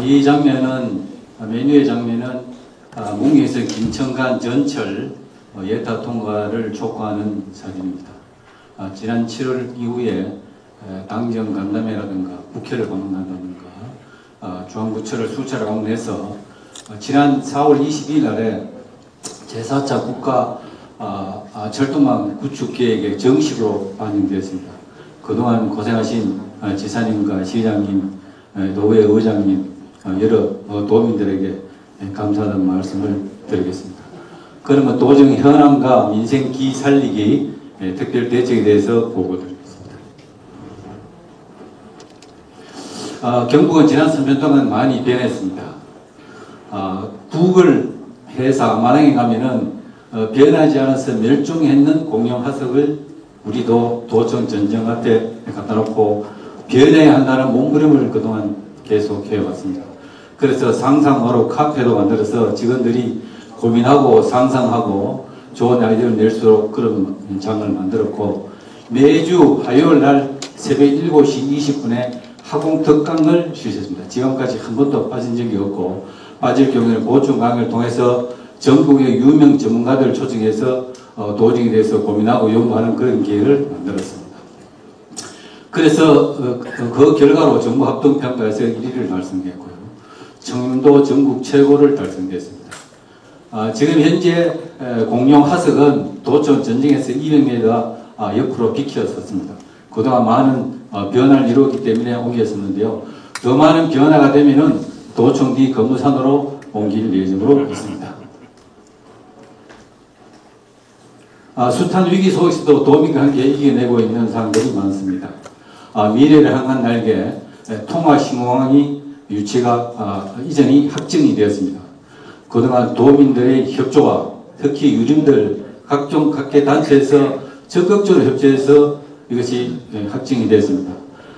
이 장면은 맨 위의 장면은 문경에서 김천간 전철 예타 통과를 촉구하는 사진입니다. 지난 7월 이후에 당정 간담회라든가 국회를 방문한다든가 중앙부처를 수차례 방문해서 지난 4월 22일 날에 제4차 국가 철도망 구축 계획에 정식으로 반영되었습니다. 그동안 고생하신 지사님과 시장님, 노회 의장님, 여러 도민들에게 감사하다는 말씀을 드리겠습니다. 그러면 도정 현안과 민생기 살리기 특별 대책에 대해서 보고드리겠습니다. 경북은 지난 3년 동안 많이 변했습니다. 구글 회사 마당에 가면은 변하지 않아서 멸종했는 공룡 화석을 우리도 도청 전쟁 앞에 갖다 놓고 변해야 한다는 몸부림을 그동안 계속 해왔습니다. 그래서 상상화로 카페도 만들어서 직원들이 고민하고 상상하고 좋은 아이디어를 낼수록 그런 장을 만들었고, 매주 화요일 날 새벽 7시 20분에 학공 특강을 실시했습니다. 지금까지 한 번도 빠진 적이 없고, 빠질 경우에는 보충 강의를 통해서 전국의 유명 전문가들을 초청해서 도정에 대해서 고민하고 연구하는 그런 기회를 만들었습니다. 그래서 그 결과로 정부 합동평가에서 1위를 달성했고요. 청림도 전국 최고를 달성했습니다. 지금 현재 공룡 화석은 도청 전쟁에서 200m 옆으로 비켜섰습니다. 그동안 많은 변화를 이루었기 때문에 옮겼었는데요. 더 많은 변화가 되면은 도청 뒤 건무산으로 옮길 예정으로 있습니다. 숱한 위기 속에서도 도민과 함께 이겨내고 있는 사람들이 많습니다. 미래를 향한 날개 통화신공항이 유치가 이전이 확정이 되었습니다. 그동안 도민들의 협조와 특히 유림들 각종 각계 단체에서 적극적으로 협조해서 이것이 확정이 됐습니다.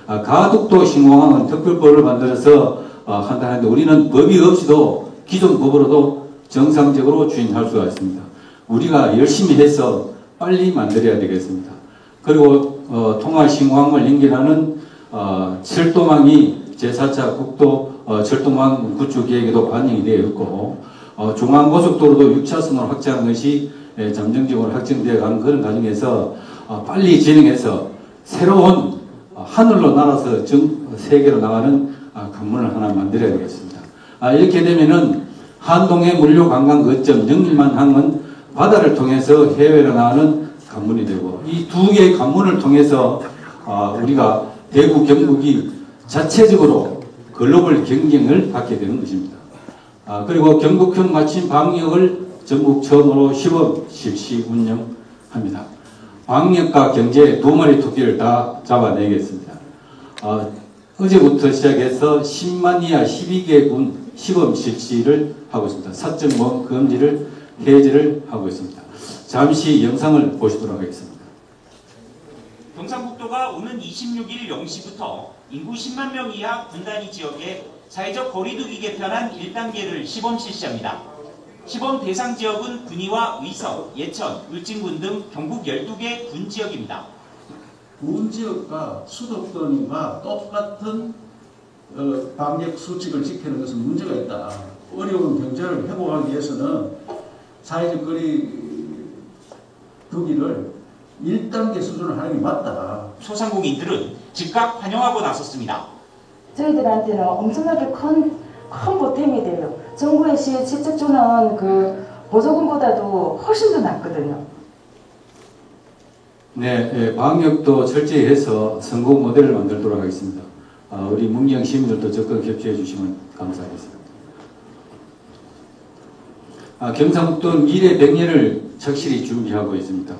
가덕도 신공항은 특별법을 만들어서 한다는데 우리는 법이 없이도 기존 법으로도 정상적으로 주행할 수가 있습니다. 우리가 열심히 해서 빨리 만들어야 되겠습니다. 그리고 통화신공항을 연결하는 철도망이 제4차 국도 철도망 구축 계획에도 반영이 되어 있고, 중앙고속도로도 6차선으로 확장하는 것이 잠정적으로 확정되어 가는 그런 과정에서 빨리 진행해서 새로운 하늘로 날아서 세계로 나가는 관문을 하나 만들어야 되겠습니다. 이렇게 되면은 한동해 물류 관광 거점 영일만 항은 바다를 통해서 해외로 나가는 관문이 되고, 이 두 개의 관문을 통해서 우리가 대구 경북이 자체적으로 글로벌 경쟁을 받게 되는 것입니다. 그리고 경북형 맞춤 방역을 전국 처음으로 시범 실시 운영합니다. 방역과 경제 두 마리 토끼를 다 잡아내겠습니다. 어제부터 시작해서 10만 이하 12개 군 시범 실시를 하고 있습니다. 사적 금지를 해제를 하고 있습니다. 잠시 영상을 보시도록 하겠습니다. 경상북도가 오는 26일 0시부터 인구 10만 명 이하 분단위 지역에 사회적 거리두기 개편한 1단계를 시범 실시합니다. 시범 대상 지역은 군위와 의성, 예천, 울진군 등 경북 12개 군 지역입니다. 군 지역과 수도권과 똑같은 방역 수칙을 지키는 것은 문제가 있다. 어려운 경제를 회복하기 위해서는 사회적 거리두기를 1단계 수준으로 하는 게 맞다. 소상공인들은 즉각 환영하고 나섰습니다. 저희들한테는 엄청나게 큰 보탬이 돼요. 정부의 직접 주는 그 보조금보다도 훨씬 더 낫거든요. 네, 방역도 철저히 해서 성공 모델을 만들도록 하겠습니다. 우리 문경 시민들도 적극 협조해 주시면 감사하겠습니다. 경상북도는 미래 100년을 착실히 준비하고 있습니다.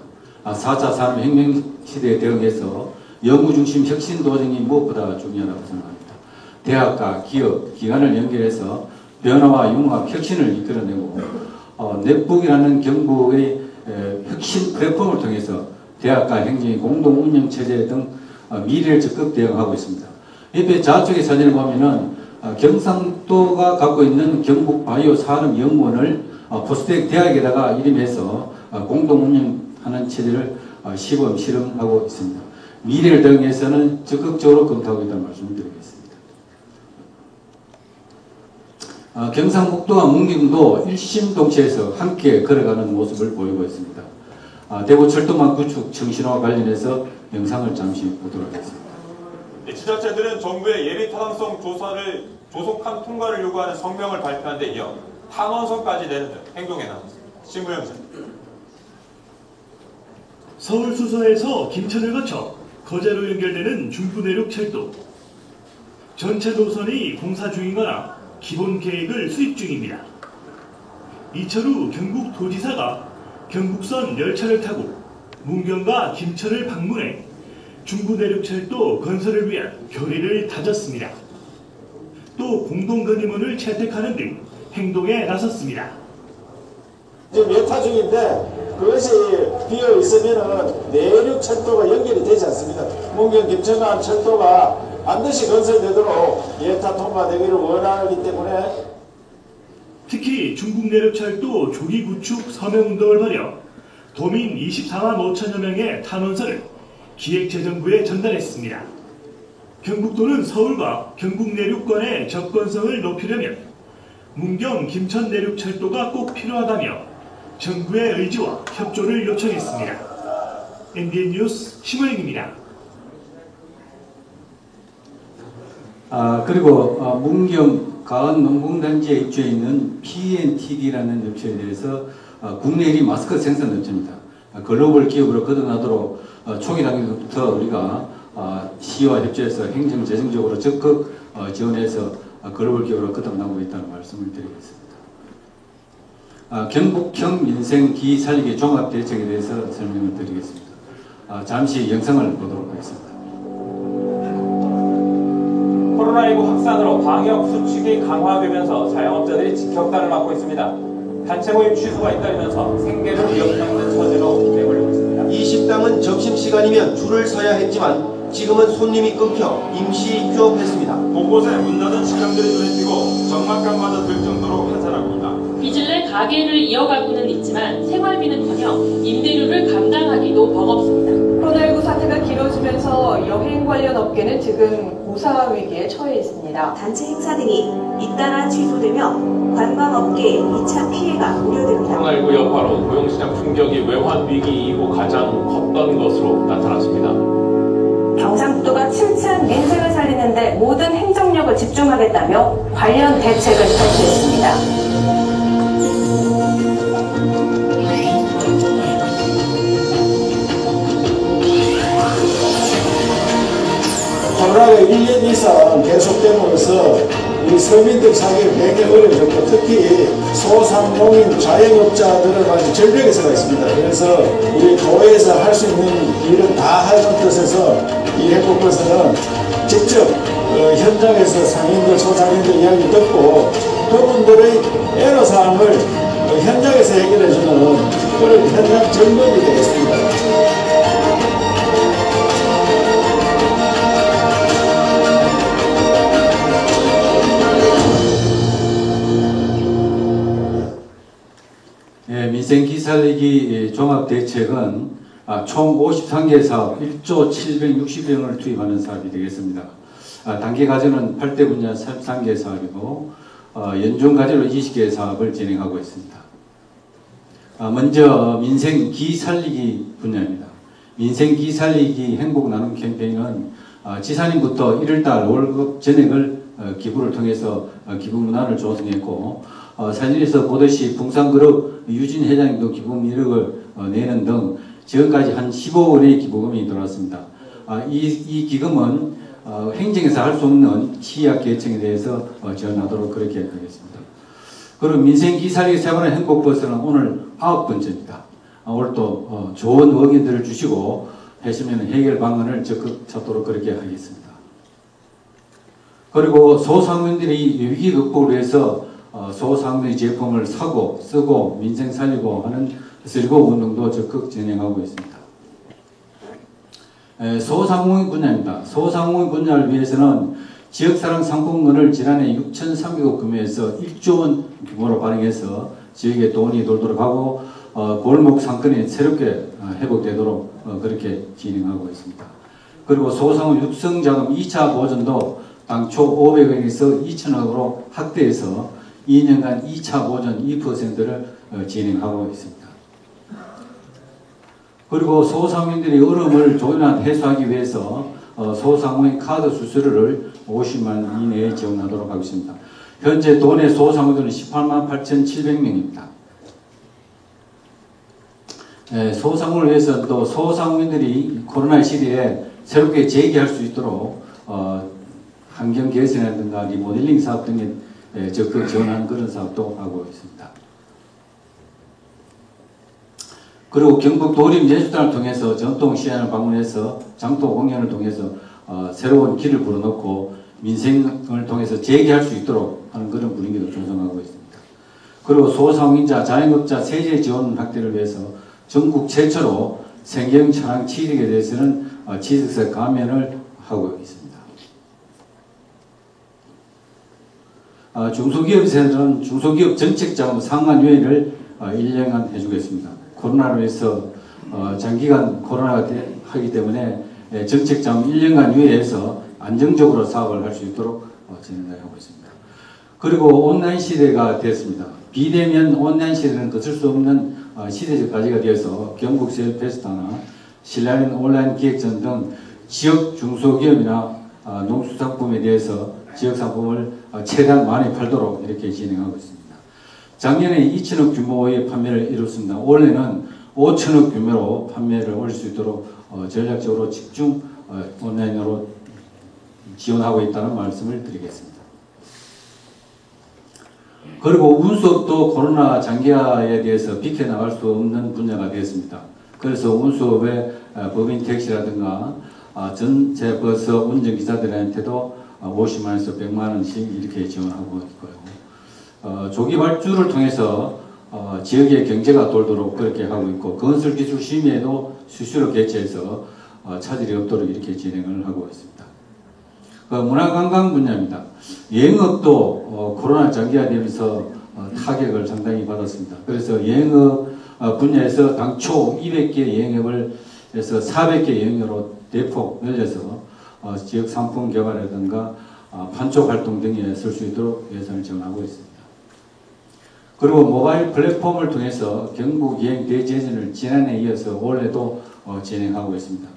4차 산업혁명 시대에 대응해서 연구중심 혁신 도정이 무엇보다 중요하다고 생각합니다. 대학과 기업, 기관을 연결해서 변화와 융합, 혁신을 이끌어내고 넷북이라는 경북의 혁신 플랫폼을 통해서 대학과 행정의 공동운영체제 등 미래를 적극 대응하고 있습니다. 옆에 좌측의 사진을 보면은 경상도가 갖고 있는 경북바이오산업연구원을 포스텍 대학에다가 이름해서 공동운영하는 체제를 시범 실험하고 있습니다. 미래를 대응해서는 적극적으로 검토하고 있다는 말씀을 드리겠습니다. 경상북도와 문경도 일심동체에서 함께 걸어가는 모습을 보이고 있습니다. 대구철도망 구축 청신호와 관련해서 영상을 잠시 보도록 하겠습니다. 지자체들은 정부의 예비 타당성 조사를 조속한 통과를 요구하는 성명을 발표한 데 이어 탄원서까지 내는 등 행동에 나섰습니다. 신무영 씨. 서울 수서에서 김천을 거쳐 거제로 연결되는 중부내륙철도. 전체 노선이 공사 중이거나 기본 계획을 수립 중입니다. 이철우 경북도지사가 경북선 열차를 타고 문경과 김천을 방문해 중부내륙철도 건설을 위한 결의를 다졌습니다. 또 공동건의문을 채택하는 등 행동에 나섰습니다. 지금 예타 중인데 그것이 비어 있으면은 내륙 철도가 연결이 되지 않습니다. 문경 김천 간 철도가 반드시 건설되도록 예타 통과되기를 원하기 때문에 특히 중북내륙철도 조기 구축 서명운동을 벌여 도민 24만 5천여 명의 탄원서를 기획재정부에 전달했습니다. 경북도는 서울과 경북내륙권의 접근성을 높이려면 문경 김천 내륙철도가 꼭 필요하다며 정부의 의지와 협조를 요청했습니다. MBN 뉴스 심호영입니다. 그리고 문경 가은 농공단지에 입주해 있는 PNTD라는 업체에 대해서 국내 1위 마스크 생산 업체입니다. 글로벌 기업으로 거듭나도록 초기 단계부터 우리가 시와 협조해서 행정 재정적으로 적극 지원해서 글로벌 기업으로 거듭나고 있다는 말씀을 드리겠습니다. 경북형 민생 기살리기 종합대책에 대해서 설명을 드리겠습니다. 잠시 영상을 보도록 하겠습니다. 코로나19 확산으로 방역 수칙이 강화되면서 자영업자들이 직격탄을 맞고 있습니다. 단체 모임 취소가 잇따르면서 생계를 위협하는 처지로 내몰리고 있습니다. 이 식당은 점심시간이면 줄을 서야 했지만 지금은 손님이 끊겨 임시 휴업했습니다. 곳곳에 문 닫은 식당들이 눈에 띄고 적막감마저 들 정도로 한산합니다. 빚을 내 가게를 이어가고는 있지만 생활비는커녕 임대료를 감당하기도 버겁습니다. 코로나19 사태가 길어지면서 여행 관련 업계는 지금 고사 위기에 처해 있습니다. 단체 행사들이 잇따라 취소되며 관광업계에 2차 피해가 우려됩니다. 코로나19 여파로 고용시장 충격이 외환 위기 이후 가장 컸던 것으로 나타났습니다. 경상북도가 침체한 민생을 살리는데 모든 행정력을 집중하겠다며 관련 대책을 발표했습니다. 코로나가 1년 이상 계속됨으로써 우리 서민들 살기 굉장히 어려워졌고 특히 소상공인 자영업자들은 아주 절벽에 서가 있습니다. 그래서 우리 도에서 할 수 있는 일을 다 하는 뜻에서 이 행복버스는 직접 현장에서 상인들, 소상인들 이야기 듣고 그분들의 애로사항을 현장에서 해결해주는 그런 현장 점검이 되겠습니다. 민생기살리기 종합대책은 총 53개 사업 1조 760억을 투입하는 사업이 되겠습니다. 단기 과제는 8대 분야 13개 사업이고 연중 과제로 20개 사업을 진행하고 있습니다. 먼저 민생기살리기 분야입니다. 민생기살리기 행복나눔 캠페인은 지사님부터 1월달 월급 전액을 기부를 통해서 기부 문화를 조성했고 사진에서 보듯이 풍산그룹 유진 회장님도 기부금 1억을 내는 등 지금까지 한 15억 원의 기부금이 들어왔습니다. 이 기금은 행정에서 할 수 없는 취약계층에 대해서 지원하도록 그렇게 하겠습니다. 그리고 민생기살리기 세번의 행복버스는 오늘 9번째입니다. 오늘 또 좋은 의견들을 주시고 하시면 해결 방안을 적극 찾도록 그렇게 하겠습니다. 그리고 소상공인들이 위기 극복을 위해서 소상공인 제품을 사고 쓰고 민생 살리고 하는 슬고 운동도 적극 진행하고 있습니다. 소상공인 분야입니다. 소상공인 분야를 위해서는 지역사랑 상품권을 지난해 6,300억 규모에서 1조 원 규모로 발행해서 지역에 돈이 돌도록 하고 골목 상권이 새롭게 회복되도록 그렇게 진행하고 있습니다. 그리고 소상공인 육성자금 2차 보전도 당초 500억에서 2,000억으로 확대해서 2년간 2차 보전 2%를 진행하고 있습니다. 그리고 소상공인들이 어려움을 조금이나마 해소하기 위해서 소상공인 카드 수수료를 50만 원 이내에 지원하도록 하겠습니다. 현재 도내 소상공인들은 18만 8,700명입니다. 소상공인을 위해서 또 소상공인들이 코로나 시대에 새롭게 재기할 수 있도록 환경 개선이라든가 리모델링 사업 등에 적극 지원하는 그런 사업도 하고 있습니다. 그리고 경북 도림예술단을 통해서 전통시장을 방문해서 장터 공연을 통해서 새로운 길을 불어넣고 민생을 통해서 재기할 수 있도록 하는 그런 분위기도 조성하고 있습니다. 그리고 소상공인자, 자영업자 세제 지원 확대를 위해서 전국 최초로 생계형 차량 취득에 대해서는 취득세 감면을 하고 있습니다. 중소기업에서는 중소기업 정책자금 상환유예를 1년간 해주겠습니다. 코로나로 해서 장기간 코로나가 하기 때문에 정책자금 1년간 유예해서 안정적으로 사업을 할 수 있도록 진행하고 있습니다. 그리고 온라인 시대가 됐습니다. 비대면 온라인 시대는 거칠 수 없는 시대적 과제가 되어서 경북 셀페스타나 신라인 온라인 기획전 등 지역 중소기업이나 농수산품에 대해서 지역 상품을 최대한 많이 팔도록 이렇게 진행하고 있습니다. 작년에 2천억 규모의 판매를 이뤘습니다. 올해는 5천억 규모로 판매를 올릴 수 있도록 전략적으로 집중 온라인으로 지원하고 있다는 말씀을 드리겠습니다. 그리고 운수업도 코로나 장기화에 대해서 비켜나갈 수 없는 분야가 되었습니다. 그래서 운수업의 법인 택시라든가 전체버스 운전기사들한테도 50만 원에서 100만 원씩 이렇게 지원하고 있고요. 조기 발주를 통해서 지역의 경제가 돌도록 그렇게 하고 있고, 건설기술 심의에도 수시로 개최해서 차질이 없도록 이렇게 진행을 하고 있습니다. 문화관광 분야입니다. 여행업도 코로나 장기화되면서 타격을 상당히 받았습니다. 그래서 여행업 분야에서 당초 200개 여행업을 해서 400개 여행업으로 대폭 늘려서 지역 상품 개발이라든가 판촉 활동 등에 쓸 수 있도록 예산을 지원하고 있습니다. 그리고 모바일 플랫폼을 통해서 경북 여행 대제전을 지난해에 이어서 올해도 진행하고 있습니다.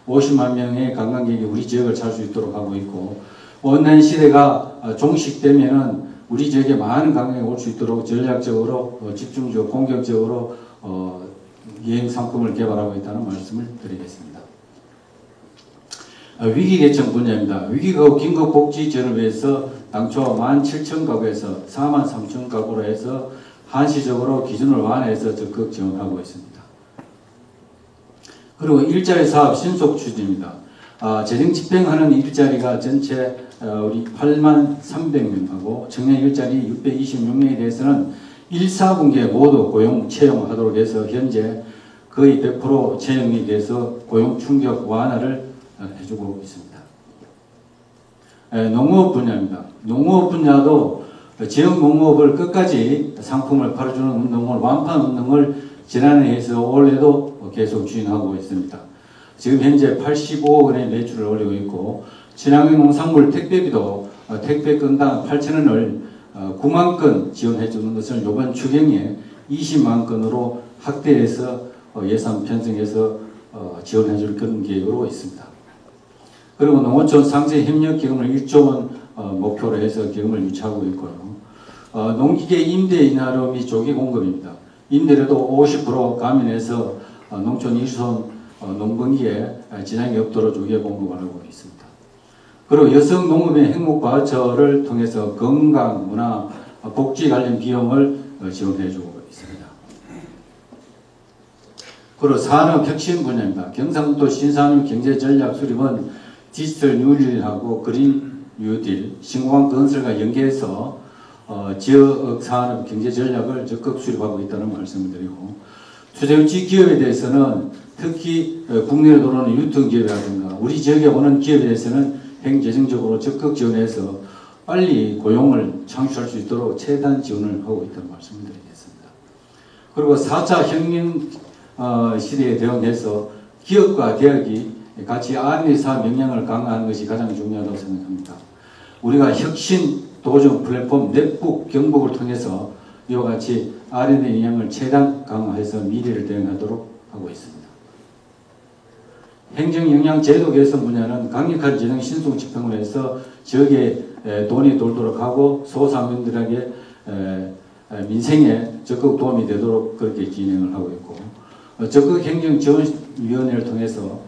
50만 명의 관광객이 우리 지역을 찾을 수 있도록 하고 있고, 온라인 시대가 종식되면은 우리 지역에 많은 관광객이 올 수 있도록 전략적으로 집중적으로 공격적으로 여행 상품을 개발하고 있다는 말씀을 드리겠습니다. 위기개척 분야입니다. 위기가구 긴급복지 지원을 위해서 당초 17,000가구에서 43,000가구로 해서 한시적으로 기준을 완화해서 적극 지원하고 있습니다. 그리고 일자리 사업 신속 추진입니다. 재정 집행하는 일자리가 전체 우리 83,300명하고 청년 일자리 626명에 대해서는 1, 4분기에 모두 고용 채용하도록 해서 현재 거의 100% 채용이 돼서 고용 충격 완화를 해주고 있습니다. 농업 분야입니다. 농업 분야도 지역 농업을 끝까지 상품을 팔아주는 운동을, 완판 운동을 지난해에 해서 올해도 계속 추진하고 있습니다. 지금 현재 85억 원의 매출을 올리고 있고, 친환경 농산물 택배비도 택배 건당 8,000원을 9만 건 지원해 주는 것을 이번 추경에 20만 건으로 확대해서 예산 편성해서 지원해 줄 그런 계획으로 있습니다. 그리고 농어촌 상세 협력 기금을 1조 원 목표로 해서 기금을 유치하고 있고요. 농기계 임대 인하료 및 조기 공급입니다. 임대료도 50% 감면해서 농촌 일손 농번기에 지장이 없도록 조기에 공급을 하고 있습니다. 그리고 여성 농업의 행복 바우처를 통해서 건강, 문화, 복지 관련 비용을 지원해 주고 있습니다. 그리고 산업 혁신 분야입니다. 경상도 신산업 경제 전략 수립은 디지털 뉴딜하고 그린 뉴딜, 신공항 건설과 연계해서 지역 산업 경제 전략을 적극 수립하고 있다는 말씀을 드리고, 투자유치 기업에 대해서는 특히 국내로 들어오는 유통기업이라든가 우리 지역에 오는 기업에 대해서는 행재정적으로 적극 지원해서 빨리 고용을 창출할 수 있도록 최대한 지원을 하고 있다는 말씀을 드리겠습니다. 그리고 4차 혁명 시대에 대응해서 기업과 대학이 같이 R&D 사업 역량을 강화하는 것이 가장 중요하다고 생각합니다. 우리가 혁신 도정 플랫폼 넷북 경북을 통해서 이와 같이 R&D 역량을 최대한 강화해서 미래를 대응하도록 하고 있습니다. 행정역량 제도 개선 분야는 강력한 재정 신송 집행을 해서 지역에 돈이 돌도록 하고 소상공인들에게 민생에 적극 도움이 되도록 그렇게 진행을 하고 있고, 적극 행정지원위원회를 통해서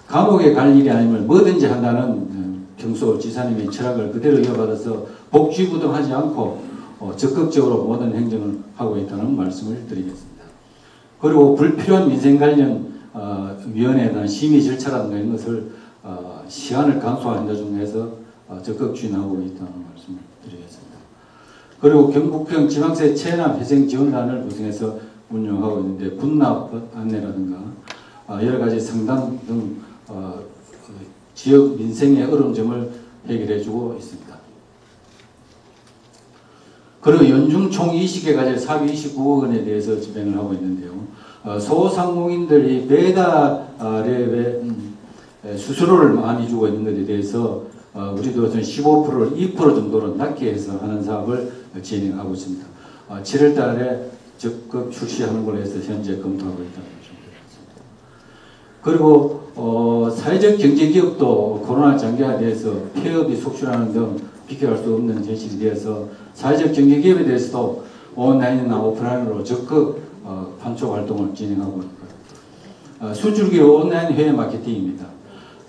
감옥에 갈 일이 아니면 뭐든지 한다는 평소 지사님의 철학을 그대로 이어받아서 복지부동하지 않고 적극적으로 모든 행정을 하고 있다는 말씀을 드리겠습니다. 그리고 불필요한 민생 관련 위원회에 대한 심의 절차라든가 이런 것을 시간을 간소화한다 중에서 적극 추진하고 있다는 말씀을 드리겠습니다. 그리고 경북형 지방세 체납 회생 지원단을 구성해서 운영하고 있는데 분납 안내라든가 여러 가지 상담 등 지역 민생의 어려움점을 해결해주고 있습니다. 그리고 연중 총 20개 가지 사비 29억 원에 대해서 집행을 하고 있는데요. 소상공인들이 매달에 수수료를 많이 주고 있는 것에 대해서 우리도 15%를 2% 정도로 낮게 해서 하는 사업을 진행하고 있습니다. 7월 달에 적극 출시하는 걸로 해서 현재 검토하고 있다는 말씀드리겠습니다. 그리고 사회적 경제기업도 코로나 장기화에 대해서 폐업이 속출하는 등 비교할 수 없는 현실이 되어서 사회적 경제기업에 대해서도 온라인이나 오프라인으로 적극 판촉 활동을 진행하고 있고요. 수출기업 온라인 해외 마케팅입니다.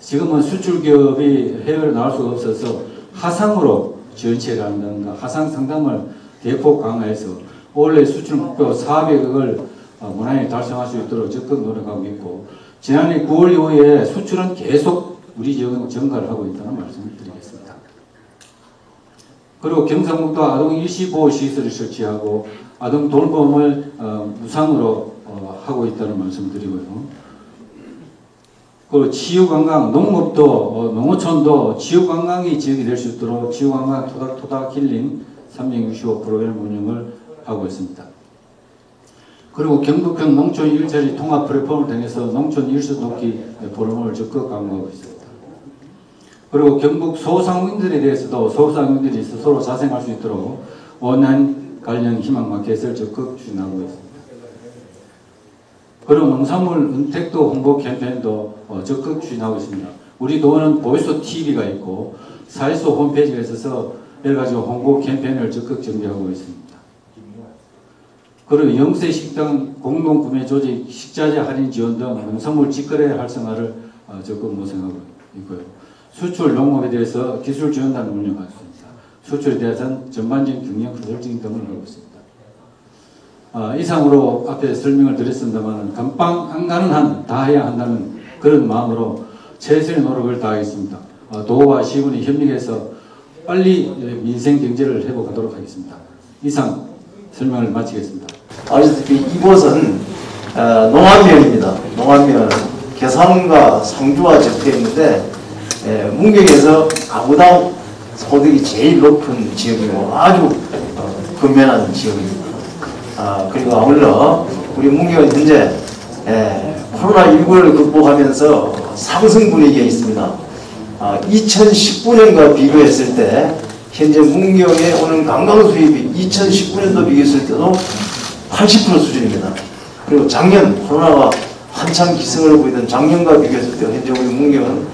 지금은 수출기업이 해외로 나올 수가 없어서 하상으로 지원체를 한다든가 하상 상담을 대폭 강화해서 올해 수출 목표 400억을 무난히 달성할 수 있도록 적극 노력하고 있고, 지난해 9월 이후에 수출은 계속 우리 지역은 증가를 하고 있다는 말씀을 드리겠습니다. 그리고 경상북도 아동 일시보호시설을 설치하고 아동 돌봄을 무상으로 하고 있다는 말씀을 드리고요. 그리고 지유관광, 농업도 농어촌도 지유관광이 지역이 될 수 있도록 지유관광 토닥토닥 힐링 365 프로그램 운영을 하고 있습니다. 그리고 경북형 농촌 일자리 통합 플랫폼을 통해서 농촌 일수 돕기 프로그램을 적극 강화하고 있습니다. 그리고 경북 소상공인들에 대해서도 소상공인들이 스스로 자생할 수 있도록 온라인 관련 희망 마켓을 적극 추진하고 있습니다. 그리고 농산물 은택도 홍보 캠페인도 적극 추진하고 있습니다. 우리 도는 보이스 TV가 있고 사이소 홈페이지가 있어서 여러 가지 홍보 캠페인을 적극 준비하고 있습니다. 그리고 영세식당 공동구매 조직, 식자재 할인 지원 등 농산물 직거래 활성화를 적극 모색하고 있고요. 수출 농업에 대해서 기술 지원단을 운영하고 있습니다. 수출에 대해서는 전반적인 경영 컨설팅 등을 하고 있습니다. 이상으로 앞에 설명을 드렸습니다만 감방 안 가는 한 다 해야 한다는 그런 마음으로 최선의 노력을 다하겠습니다. 도와 시군이 협력해서 빨리 민생 경제를 회복하도록 하겠습니다. 이상 설명을 마치겠습니다. 아시다시피 이곳은 농안면입니다. 농안면 개성과 상주와 접해 있는데 문경에서 가구당 소득이 제일 높은 지역이고 아주 근면한 지역입니다. 그리고 아울러 우리 문경은 현재 코로나19를 극복하면서 상승 분위기에 있습니다. 2019년과 비교했을 때 현재 문경에 오는 관광 수입이 2019년도 비교했을 때도 80% 수준입니다. 그리고 작년 코로나가 한참 기승을 보이던 작년과 비교했을 때 현재 우리 문경은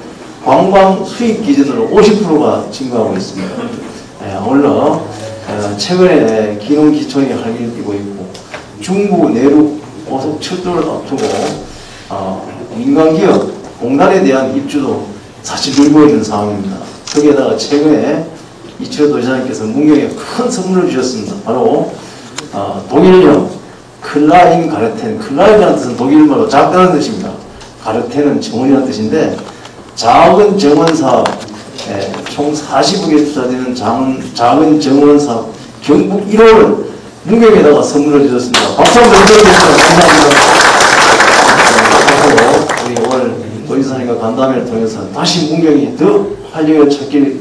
관광 수입 기준으로 50%가 증가하고 있습니다. 아울러 최근에 기농기촌이 활기를 띠고 있고 중부 내륙 고속철도를 앞두고 민간기업 공단에 대한 입주도 사실 늘고 있는 상황입니다. 거기에다가 최근에 이철호 도지사님께서 문경에 큰 선물을 주셨습니다. 바로 독일령 클라인 가르텐, 클라인이라는 뜻은 독일말로 작다는 뜻입니다. 가르텐은 정원이라는 뜻인데 작은 정원 사업, 총 40억에 투자되는 작은 정원 사업 경북 1호를 문경에다가 선물을 주셨습니다. 박수 한번 드리겠습니다. 감사합니다. 우리 오늘 도지사님과 간담회를 통해서 다시 문경이 더 활력을 찾기를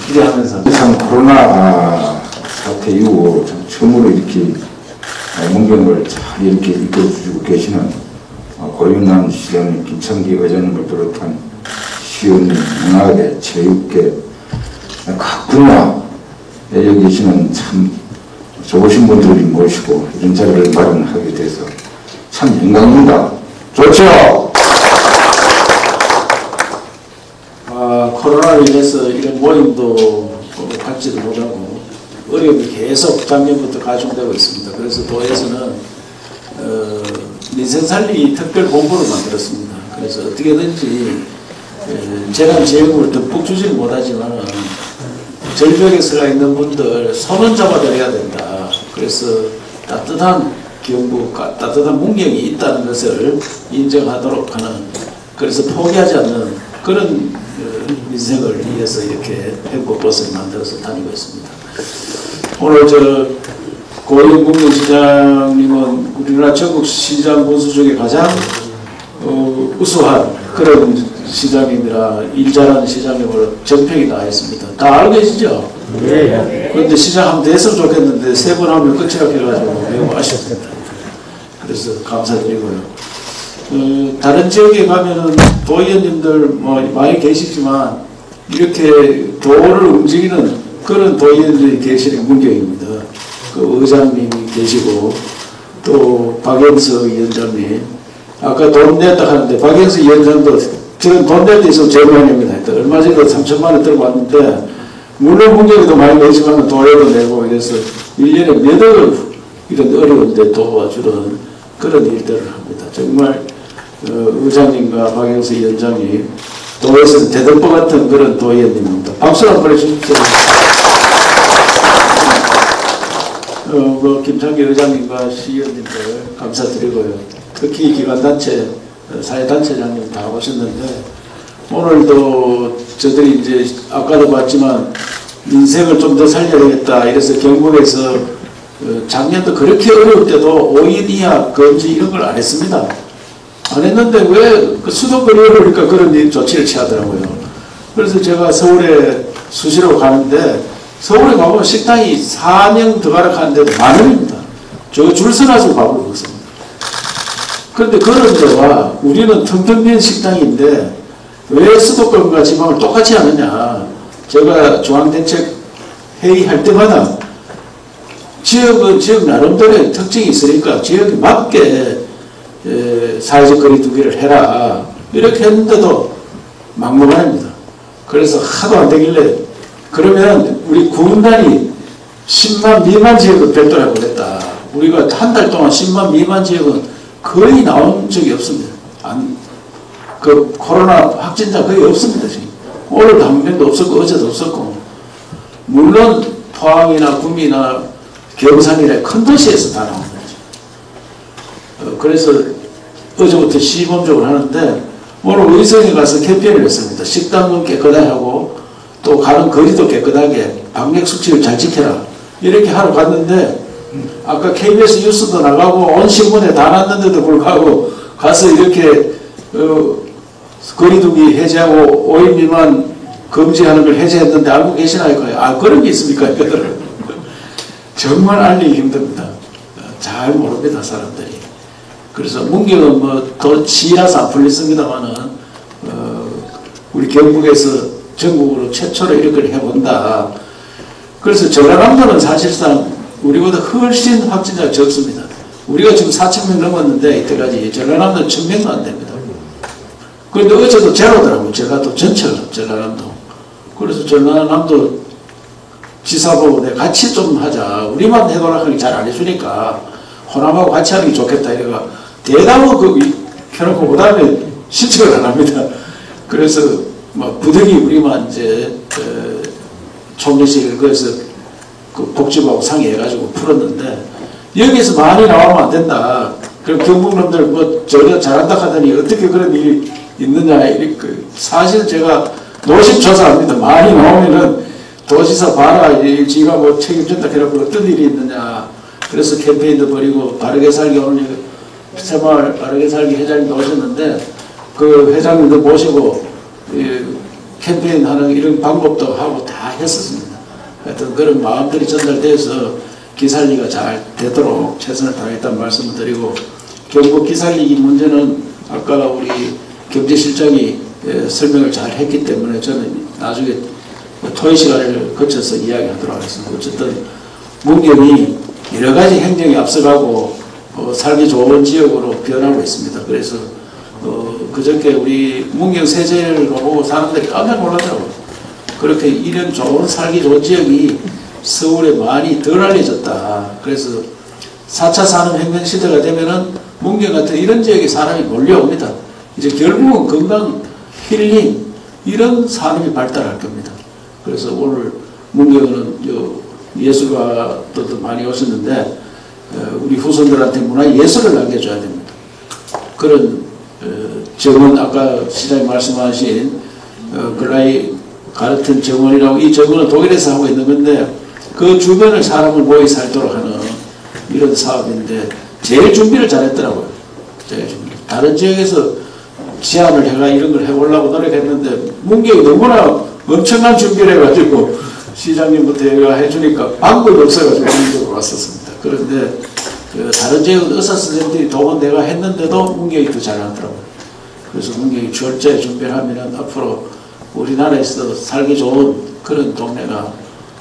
기대하면서 참 코로나 사태 이후 처음으로 이렇게 문경을 잘 이렇게 이끌어주시고 계시는 고윤남 시장님, 김창기 의장님을 비롯한 시의원님, 문화계, 체육계 각 분야에 여기 계시는 참 좋으신 분들이 모시고 이런 자리를 마련하게 돼서 참 영광입니다. 좋죠? 코로나로 인해서 이런 모임도 갖지도 못하고 어려움이 계속 작년부터 가중되고 있습니다. 그래서 도에서는 민생살리기 특별본부를 만들었습니다. 그래서 어떻게든지 재난지원금을 듬뿍 주지는 못하지만 절벽에 서가 있는 분들 손은 잡아드려야 된다. 그래서 따뜻한 기업부, 따뜻한 문경이 있다는 것을 인정하도록 하는, 그래서 포기하지 않는 그런 민생을 위해서 이렇게 행복버스를 만들어서 다니고 있습니다. 오늘 저 고영 문경시장님은 우리나라 전국 시장 군수 중에 가장 우수한 그런 시장님이라 일 잘하는 시장님으로 정평이 나와 있습니다. 다 알고 계시죠? 네. 그런데 시장 한번 됐으면 좋겠는데 3번 하면 끝이라고 해가지고 매우 아쉽습니다. 그래서 감사드리고요. 다른 지역에 가면은 도의원님들 뭐 많이 계시지만 이렇게 도를 움직이는 그런 도의원들이 계시는 문경입니다. 그 의장님이 계시고 또 박영석 위원장님, 아까 돈 냈다 하는데 박영석 위원장도 지금 돈 낼 때 있으면 제일 많이 냅니다. 얼마 전에 3천만 원 들어왔는데 물론 문경에도 많이 내지만 도에도 내고 이래서 1년에 몇 억을 이런 어려운데 도와주는 그런 일들을 합니다. 정말 의장님과 박영수 위원장님 도에서 대등보 같은 그런 도의원님입니다. 박수 한번 보내주십시오. 김창기 의장님과 시의원님들 감사드리고요. 특히 기관단체, 사회단체장님 다 오셨는데 오늘도 저들이 이제 아까도 봤지만 민생을 좀 더 살려야 되겠다 이래서 경북에서 작년도 그렇게 어려울 때도 5인 이하 금지 이런 걸 안 했습니다. 안 했는데 왜 그 수도권이 어려우니까 그런 조치를 취하더라고요. 그래서 제가 서울에 수시로 가는데 서울에 가보면 식당이 4명 더 가라 하는데도 10,000원입니다. 저 줄 서가지고 밥을 먹습니다. 그런데 그런 데와 우리는 텅텅 빈 식당인데 왜 수도권과 지방을 똑같이 하느냐. 제가 중앙대책 회의할 때마다 지역은 지역 나름대로의 특징이 있으니까 지역에 맞게 사회적 거리두기를 해라 이렇게 했는데도 막무가내입니다. 그래서 하도 안 되길래 그러면 우리 구분단이 10만 미만 지역은 별도로 해보겠다. 우리가 한 달 동안 10만 미만 지역은 거의 나온 적이 없습니다. 그 코로나 확진자 거의 없습니다. 지금. 오늘도 한 명도 없었고 어제도 없었고 물론 포항이나 구미나 경산이나 큰 도시에서 다 나옵니다. 그래서 어제부터 시범적으로 하는데 오늘 의성에 가서 캠페인을 했습니다. 식당은 깨끗하게 하고 또 가는 거리도 깨끗하게 방역 수칙을 잘 지켜라 이렇게 하러 갔는데 아까 KBS 뉴스도 나가고 온 신문에 다 났는데도 불구하고 가서 이렇게 거리두기 해제하고 5인 미만 금지하는 걸 해제했는데 알고 계시나요? 아 그런 게 있습니까? 정말 알리기 힘듭니다. 잘 모릅니다 사람들이. 그래서 문경은 뭐 더 지라서 안 풀렸습니다만은 우리 경북에서 전국으로 최초로 이렇게 해본다. 그래서 전라남도는 사실상 우리보다 훨씬 확진자가 적습니다. 우리가 지금 4,000명 넘었는데 이때까지 전라남도는 1,000명도 안 됩니다. 그런데 어제도 제로더라고요. 제가 또 전라남도. 그래서 전라남도 지사보고 내가 같이 좀 하자. 우리만 해보라 하니 잘 안 해주니까 호남하고 같이 하는 게 좋겠다. 이래가 대담을 켜놓고 그 다음에 신청을 안 합니다. 그래서 뭐 부득이 우리만 이제 총리실 그래서 그 복지부하고 상의해가지고 풀었는데 여기서 많이 나오면 안 된다. 그럼 경북놈들 뭐 저래 잘한다 하더니 어떻게 그런 일이 있느냐. 사실 제가 노심초사합니다. 많이 나오면은 도지사 봐라. 지가 뭐 책임진다 해놓고 어떤 일이 있느냐. 그래서 캠페인도 벌이고 바르게 살기 오늘 새마을 바르게 살기 회장님도 오셨는데 그 회장님도 모시고 캠페인 하는 이런 방법도 하고 다 했었습니다. 하여튼 그런 마음들이 전달돼서 기살리가 잘 되도록 최선을 다하겠다는 말씀을 드리고 경북 기살리기 문제는 아까 우리 경제실장이 설명을 잘 했기 때문에 저는 나중에 토의 시간을 거쳐서 이야기하도록 하겠습니다. 어쨌든 문경이 여러 가지 행정이 앞서가고 살기 좋은 지역으로 변하고 있습니다. 그래서 그저께 우리 문경 세제를 보고 사람들이 깜짝 놀랐더라고요. 그렇게 이런 좋은 살기 좋은 지역이 서울에 많이 덜 알려졌다. 그래서 4차 산업혁명 시대가 되면은 문경 같은 이런 지역에 사람이 몰려옵니다. 이제 결국은 건강, 힐링 이런 산업이 발달할 겁니다. 그래서 오늘 문경은 예술가들도 많이 오셨는데 우리 후손들한테 문화예술을 남겨줘야 됩니다. 그런 정원, 아까 시장님 말씀하신 글라이 가르튼 정원이라고, 이 정원은 독일에서 하고 있는 건데 그 주변을 사람을 모여 살도록 하는 이런 사업인데 제일 준비를 잘했더라고요. 다른 지역에서 제안을 해가 이런 걸 해보려고 노력했는데 문경이 너무나 엄청난 준비를 해가지고 시장님부터 얘가 해주니까 방법이 없어가지고 문경으로 왔었습니다. 그런데 다른 지역은 의사 선생님들이 도움 내가 했는데도 문경이 더 잘하더라고요. 그래서 문경이 철저히 준비를 하면 앞으로 우리나라에서 살기 좋은 그런 동네가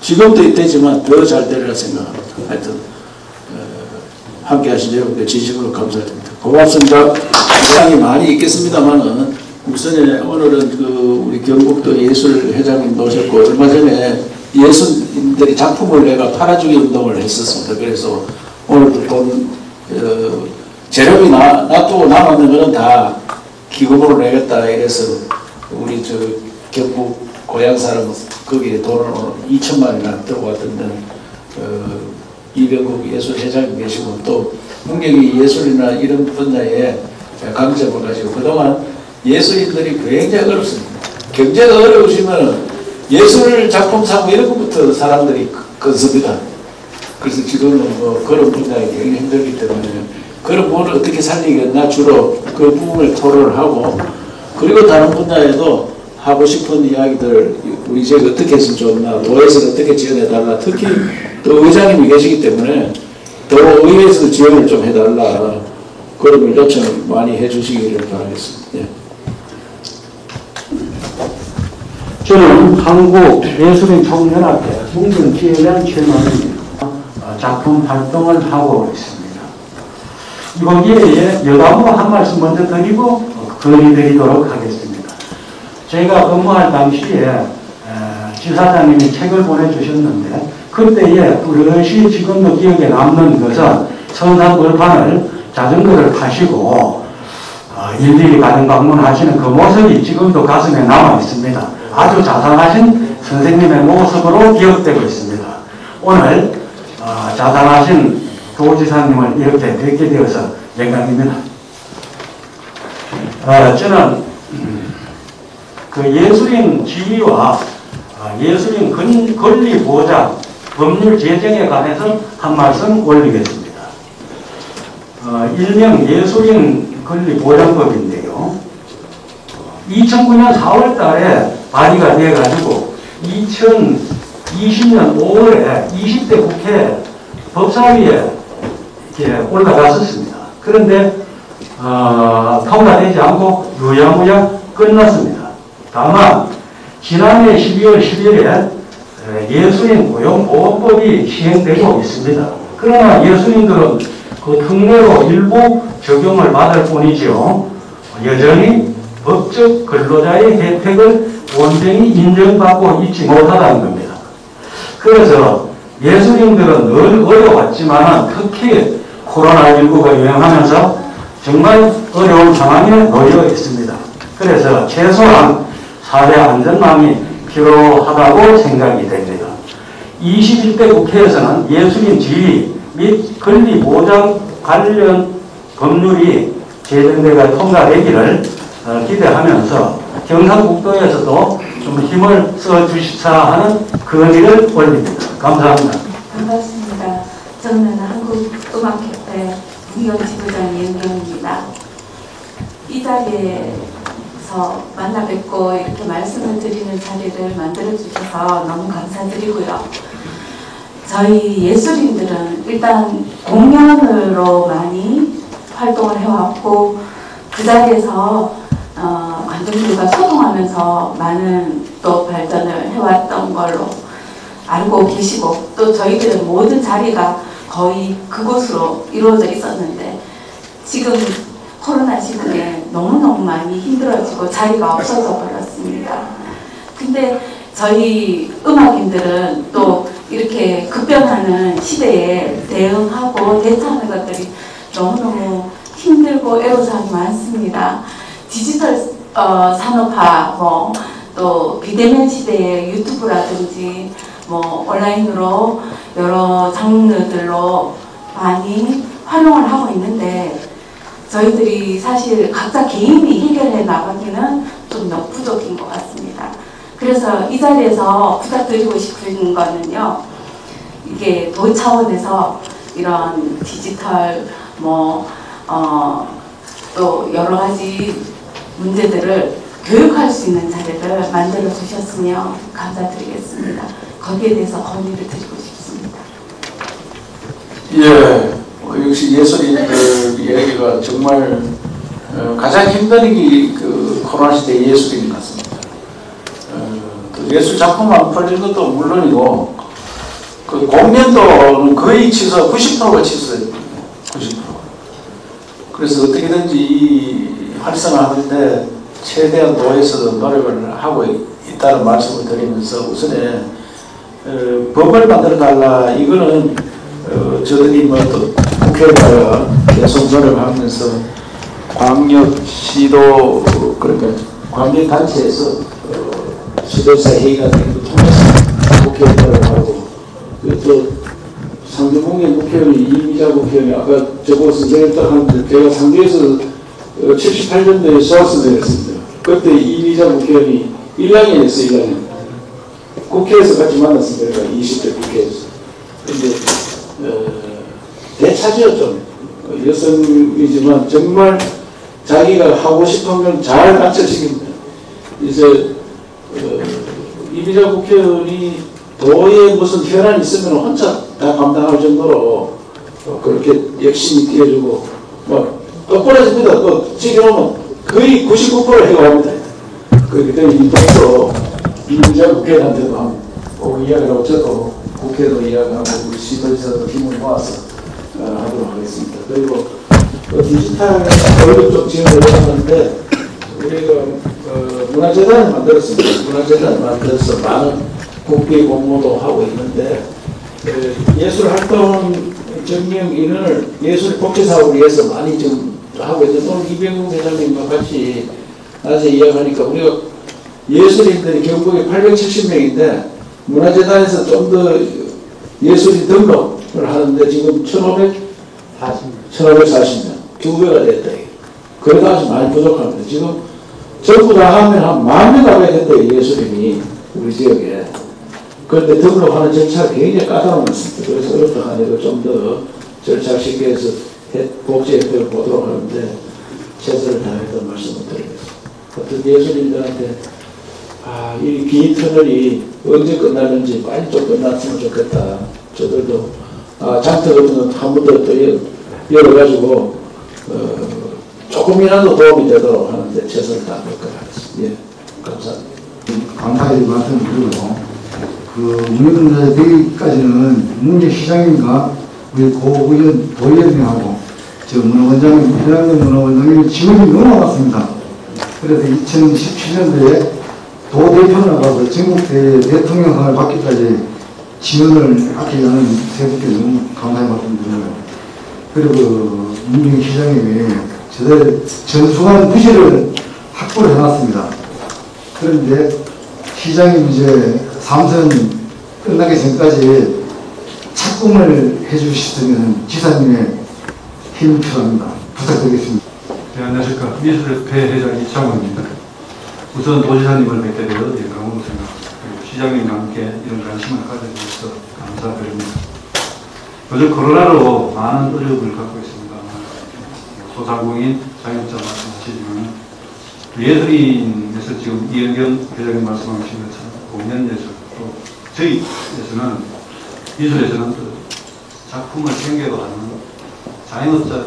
지금도 되지만 더 잘 되리라 생각합니다. 하여튼 함께 하신 여러분께 진심으로 감사드립니다. 고맙습니다. 시간이 많이 있겠습니다만은 우선에 오늘은 우리 경북도 예술회장님 오셨고 얼마 전에 예술인들이 작품을 내가 팔아주기 운동을 했었습니다. 그래서 오늘도 돈 재료비 놔두고 남았는 거는 다 기금으로 내겠다 이래서 우리 경북 고향 사람 거기에 돈을 2천만 원이나 들고 왔던데 이병국 예술회장님 계시고 또 문경이 예술이나 이런 분야에 강점을 가지고 그동안 예술인들이 굉장히 어렵습니다. 경제가 어려우시면 예술 작품 사고 이런 것부터 사람들이 건습니다. 그래서 지금은 그런 분야가 굉장히 힘들기 때문에 그런 부분을 어떻게 살리겠나 주로 그 부분을 토론을 하고 그리고 다른 분야에도 하고 싶은 이야기들 우리 지역에 어떻게 했으면 좋나 도에서 어떻게 지원해달라 특히 또 의장님이 계시기 때문에 더 의회에서 지원을 좀 해달라 그런 걸 요청을 많이 해주시기를 바라겠습니다. 예. 저는 한국예술인총연합회 문경기회장 최만입니다. 작품 활동을 하고 있습니다. 이번 기회에 여담으로 한 말씀 먼저 드리고 건의드리도록 하겠습니다. 제가 근무할 당시에 지사장님이 책을 보내주셨는데 그때에 뚜렷이 지금도 기억에 남는 것은 선산벌판을 자전거를 타시고 일일이 가정 방문하시는 그 모습이 지금도 가슴에 남아 있습니다. 아주 자상하신 선생님의 모습으로 기억되고 있습니다. 오늘 자상하신 도지사님을 이렇게 뵙게 되어서 영광입니다. 저는 그 예술인 지위와 예술인 권리 보장 법률 제정에 관해서 한 말씀 올리겠습니다. 일명 예술인 권리 보장법인데요. 2009년 4월 달에 발의가 되어가지고 2020년 5월에 20대 국회 법사위에 이렇게 올라갔었습니다. 그런데 통과되지 않고 유야무야 끝났습니다. 다만 지난해 12월 10일에 예술인 고용보호법이 시행되고 있습니다. 그러나 예술인들은 그 특례로 일부 적용을 받을 뿐이죠. 여전히 법적 근로자의 혜택을 온전히 인정받고 있지 못하다는 겁니다. 그래서 예술인들은 늘 어려웠지만 특히 코로나19가 유행하면서 정말 어려운 상황에 놓여 있습니다. 그래서 최소한 사회 안전망이 필요하다고 생각이 됩니다. 21대 국회에서는 예술인 지위 및 권리 보장 관련 법률이 제정되어 통과되기를 기대하면서 경상북도에서도 좀 힘을 써주시사 하는 건의를 올립니다. 감사합니다. 반갑습니다. 저는 한국음악협회 문경지부장 이은경입니다. 이 자리에서 만나 뵙고 이렇게 말씀을 드리는 자리를 만들어 주셔서 너무 감사드리고요. 저희 예술인들은 일단 공연으로 많이 활동을 해왔고 그 자리에서 장동주가 소통하면서 많은 또 발전을 해왔던 걸로 알고 계시고, 또 저희들은 모든 자리가 거의 그곳으로 이루어져 있었는데 지금 코로나 시국에 너무너무 많이 힘들어지고 자리가 없어져 버렸습니다. 근데 저희 음악인들은 또 이렇게 급변하는 시대에 대응하고 대처하는 것들이 너무너무 힘들고 애로사항이 많습니다. 디지털 산업화, 또 비대면 시대의 유튜브라든지 온라인으로 여러 장르들로 많이 활용을 하고 있는데 저희들이 사실 각자 개인이 해결해 나가기는 좀 역부족인 것 같습니다. 그래서 이 자리에서 부탁드리고 싶은 거는요, 이게 도 차원에서 이런 디지털 또 여러 가지 문제들을 교육할 수 있는 자리를 만들어 주셨으면 감사드리겠습니다. 거기에 대해서 건의를 드리고 싶습니다. 예, 역시 예술인들 이야기가 정말 가장 힘든 게 그 코로나 시대 예술인 것 같습니다. 예술 작품 안 팔리는 것도 물론이고 그 공연도는 거의 90%가 취소했거든요. 90%. 그래서 어떻게든지 이 활성화하는데 최대한 도에서도 노력을 하고 있다는 말씀을 드리면서 우선에 법을 만들어 달라. 이거는 저들이 또 국회에다가 계속 노력하면서 광역시도 그러니까 광역단체에서 지도자 회의 같은 거 통해서 국회에 노력하고 또 상주공의 국회의원이 이미자 국회의원이 아까 저거 선생님 딱 하는데 제가 상주에서 78년도에 수학선생을 했습니다. 그때 이미자 국회의원이 1학년이었어요. 1학년. 국회에서 같이 만났습니다. 20대 국회에서. 근데 대차지요 좀. 여성이지만 정말 자기가 하고 싶은 건 잘 갖춰지깁니다. 이제 이미자 국회의원이 도에 무슨 현안이 있으면 혼자 다 감당할 정도로 그렇게 열심히 뛰어주고 똑부러집니다. 지금 오면 거의 99% 해고합니다. 그렇기 때문에 이 동서 이미자 국회의원한테도 꼭 이야기를 하고 저도 국회도 이야기하고 우리 시도에서도 힘을 모아서 하도록 하겠습니다. 그리고 디지털 교육 쪽 지원을 하는데 우리가 문화재단을 만들었습니다. 문화재단을 만들어서 많은 국비 공모도 하고 있는데 예술활동 전명 인원을 예술 복지사업을 위해서 많이 좀 하고 있는데 오늘 이병국 회장님과 같이 낮에 이야기하니까 우리가 예술인들이 경북에 870명인데 문화재단에서 좀 더 예술인 등록을 하는데 지금 1540명 2배가 됐다. 그래도 아주 많이 부족합니다. 지금 전부 다 하면 한 10,000명 가봐야 된다. 예술인이 우리 지역에. 그런데 등록하는 절차가 굉장히 까다로운 것 같습니다. 그래서 어렵다 하니까 좀 더 절차 쉽게 해서 복지 혜택을 보도록 하는데 최선을 다했던 말씀을 드리겠습니다. 어떤 예술인들한테 이 긴 터널이 언제 끝나는지 빨리 좀 끝났으면 좋겠다. 저들도 장터 같은 건 한 번 더 열어가지고 조금이라도 도움이 되도록 하는데 최선을 다할 것 같습니다. 예, 감사합니다. 감사의 말씀을 드리고 운영자 되기까지는 문제시장인가 우리 고의원 도의원님하고 저 문화원장님, 이낙연 문화원장님 지원이 너무 많았습니다. 그래서 2017년도에 도대표 나가서 전국대 대통령상을 받기까지 지원을 아끼자는 세 분께 너무 감사의 말씀드려요. 그리고 문재인 시장님이 저들 전수관 부지를 확보를 해놨습니다. 그런데 시장님 이제 3선 끝나기 전까지 착공을 해주시면 지사님의 힘이 필요합니다. 부탁드리겠습니다. 네, 안녕하십니까. 미술협회 회장 이창호입니다. 우선 도지사님을 뵙게 되어 영광으로 생각합니다. 그리고 시장님과 함께 이런 관심을 가져주셔서 감사드립니다. 요즘 코로나로 많은 어려움을 갖고 있습니다. 소상공인, 자영업자 말씀하시지만 예술인에서 지금 이영경 회장님 말씀하신 것처럼 공연 예술, 또 저희에서는 미술에서는 작품을 생계로 하는 자영업자가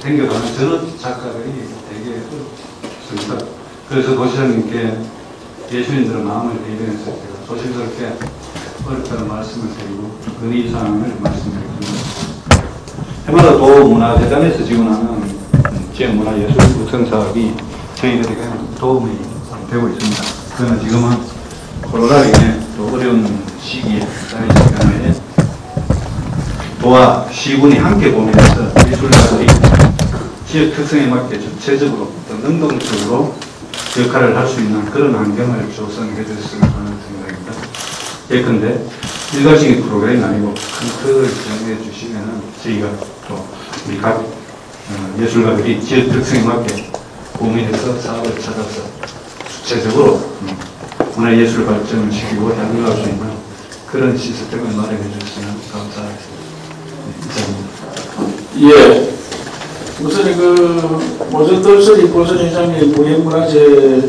생겨가는 저런 작가들이 되게 어렵습니다. 그래서 도시장님께 예수님들의 마음을 대변해서 제가 조심스럽게 어렵다는 말씀을 드리고 건의사항을 말씀드리겠습니다. 해마다 도문화재단에서 지원하는 지역문화예술 육성사업이 저희들에게 도움이 되고 있습니다. 그러나 지금은 코로나로 인해 또 어려운 시기에 쌓인 시간에 도와 시군이 함께 고민해서 예술가들이 지역 특성에 맞게 전체적으로 또 능동적으로 역할을 할 수 있는 그런 환경을 조성해 줬으면 하는 생각입니다. 예컨대 일괄적인 프로그램이 아니고 큰 틀을 정해 주시면 저희가 또 우리 각 예술가들이 지역 특성에 맞게 고민해서 사업을 찾아서 구체적으로 문화예술 발전을 시키고 향유할 수 있는 그런 시스템을 마련해 주시면 감사하겠습니다. 예. 우선 그 모전돌소리 보선 회장님 무형문화재를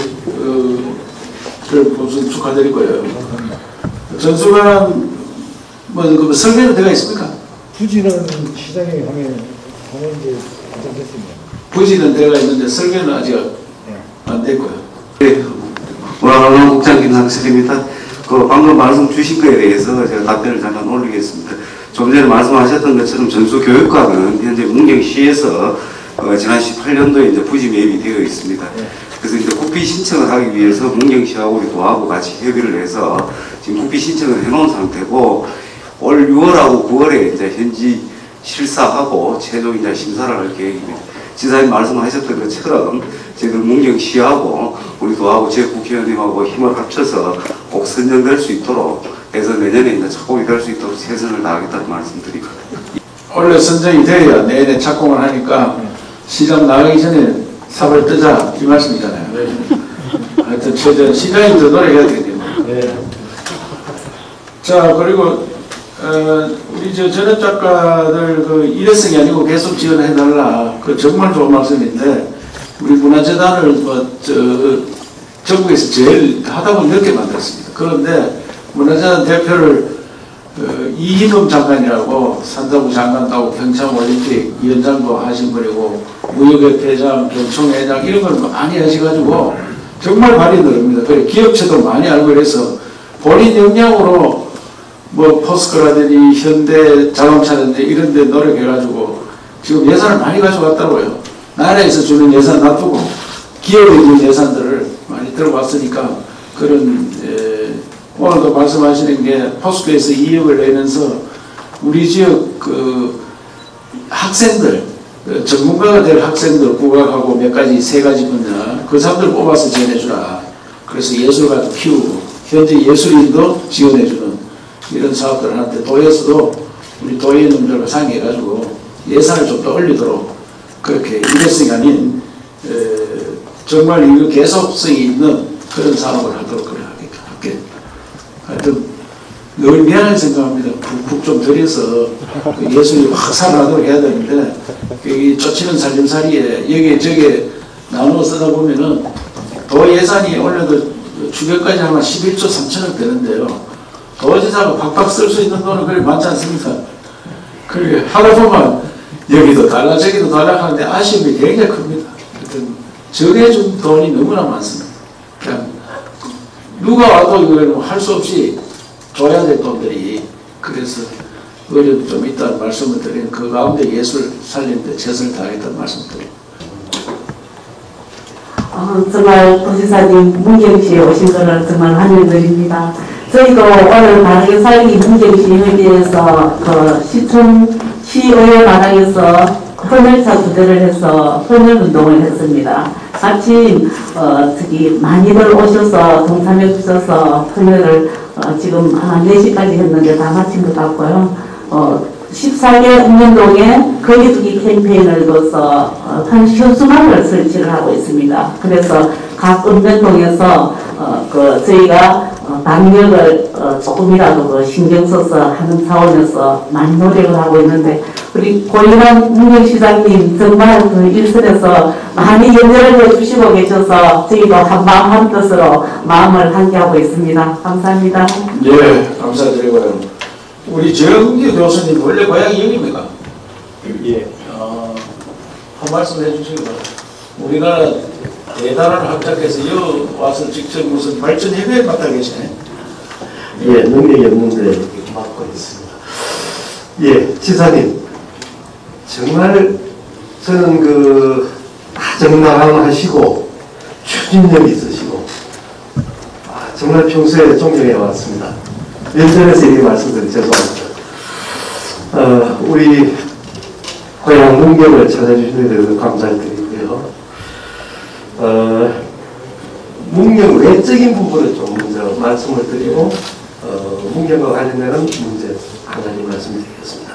보선 축하드리고요. 전수관 뭐 설계는 되어 있습니까? 부지는 시장에 하면 이제 안정됐습니다. 부지는 되어 있는데 설계는 아직 안 됐고요. 문화관광국장 김상철입니다. 방금 말씀 주신 거에 대해서 제가 답변을 잠깐 올리겠습니다. 좀 전에 말씀하셨던 것처럼 전수교육관은 현재 문경시에서 지난 18년도에 이제 부지 매입이 되어 있습니다. 그래서 이제 국비 신청을 하기 위해서 문경시하고 우리 도하고 같이 협의를 해서 지금 국비 신청을 해놓은 상태고 올 6월하고 9월에 이제 현지 실사하고 최종 이제 심사를 할 계획입니다. 지사님 말씀하셨던 것처럼 저희들 문경시하고 우리 도하고 지역국회의원님하고 힘을 합쳐서 꼭 선정될 수 있도록 해서 내년에 이제 착공이 될 수 있도록 최선을 다하겠다는 말씀드리고. 원래 선정이 돼야 내년에 착공을 하니까 시장 나가기 전에 삽을 뜨자 이 말씀이잖아요. 하여튼 최대한 시장이 더 노력해야 되겠네요. 네. 자 그리고 우리 전업 작가들 일회성이 아니고 계속 지원해달라. 정말 좋은 말씀인데 우리 문화재단을 전국에서 제일 하다 보니 늦게 만들었습니다. 그런데 문화재단 대표를 이희범 장관이라고 산자부 장관도 하고 평창올림픽 위원장도 하신 분이고 무역협회장, 경총회장 이런 걸 많이 하셔가지고 정말 발이 넓습니다. 그래 기업체도 많이 알고 그래서 본인 역량으로 뭐 포스코라든지 현대 자동차든지 이런 데 노력해가지고 지금 예산을 많이 가져갔다고요. 나라에서 주는 예산 놔두고 기업에 주는 예산들을 많이 들어봤으니까 그런 오늘도 말씀하시는 게 포스코에서 2억을 내면서 우리 지역 학생들 전문가가 될 학생들 국악하고 몇 가지 세 가지 분야 그 사람들 뽑아서 지원해주라. 그래서 예술가도 키우고 현재 예술인도 지원해주는 이런 사업들을 하는데 도에서도 우리 도의원님들과 상의해가지고 예산을 좀 더 올리도록 그렇게 일회성이 아닌 정말 이거 계속성이 있는 그런 사업을 하도록 할게. 하여튼 늘 미안하게 생각합니다. 국 좀 들여서 예술이 확 살아나도록 해야 되는데 여기 쫓이는 살림살이에 여기저기 나누어 쓰다 보면은 도 예산이 올려도 주변까지 하면 11조 3천억 되는데요. 도지사가 팍팍 쓸 수 있는 돈은 그리 많지 않습니까? 그렇게 하다 보면 여기도 달라 저기도 달라 하는데 아쉬움이 굉장히 큽니다. 하여튼 정해준 돈이 너무나 많습니다. 그냥 누가 와도 이걸 할 수 없이 줘야 될 돈들이 그래서 어려움이 좀 있다는 말씀을 드리는 그 가운데 예술 살리는데 최선을 다하겠다는 말씀을 드립니다. 정말 도지사님 문경시에 오신 것을 정말 환영드립니다. 저희도 오늘 바르게 살기 문경시 협의회에서 시의회 마당에서 헌혈차 2대를 해서 헌혈운동을 했습니다. 마침 많이들 오셔서 동참해 주셔서 헌혈을 지금 한 4시까지 했는데 다 마친 것 같고요. 14개 읍면동에 거리두기 캠페인을 둬서 현수막을 설치를 하고 있습니다. 그래서 각 읍면동에서 저희가 방역을 조금이라도 신경 써서 하는 차원에서 많이 노력을 하고 있는데 우리 고인환 문경시장님 정말 일선에서 많이 연결을 해주시고 계셔서 저희도 한마음 한뜻으로 마음을 함께하고 있습니다. 감사합니다. 예, 감사드리고요. 우리 정기 교수님 원래 고향이 여기입니까? 예. 한 말씀 해주시기 바랍니다. 우리나라 대단한 학자께서 여기 와서 직접 무슨 발전 협의회 맡아 계시네. 예, 능력이 없는데 맡고 있습니다. 예, 지사님, 정말 저는 다정다감하시고 추진력 있으시고 정말 평소에 존경해 왔습니다. 면전에서 이렇게 말씀드리 죄송합니다. 우리 고향 문경을 찾아주신 데 대해서 감사드리고요. 문경 외적인 부분을 좀 먼저 말씀을 드리고 문경과 관련되는 문제 한 가지 말씀드리겠습니다.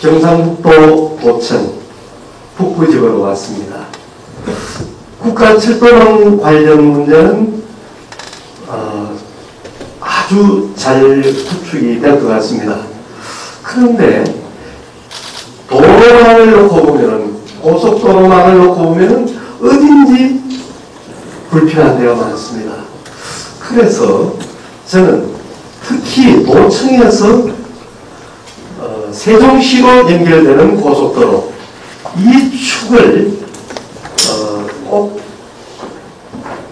경상북도 도청 북부 지역으로 왔습니다. 국가철도망 관련 문제는 아주 잘 구축이 될 것 같습니다. 그런데 도로망을 놓고 보면은, 고속도로망을 놓고 보면은 어딘지 불편한 데가 많습니다. 그래서 저는 특히 도청에서 세종시로 연결되는 고속도로 이 축을 꼭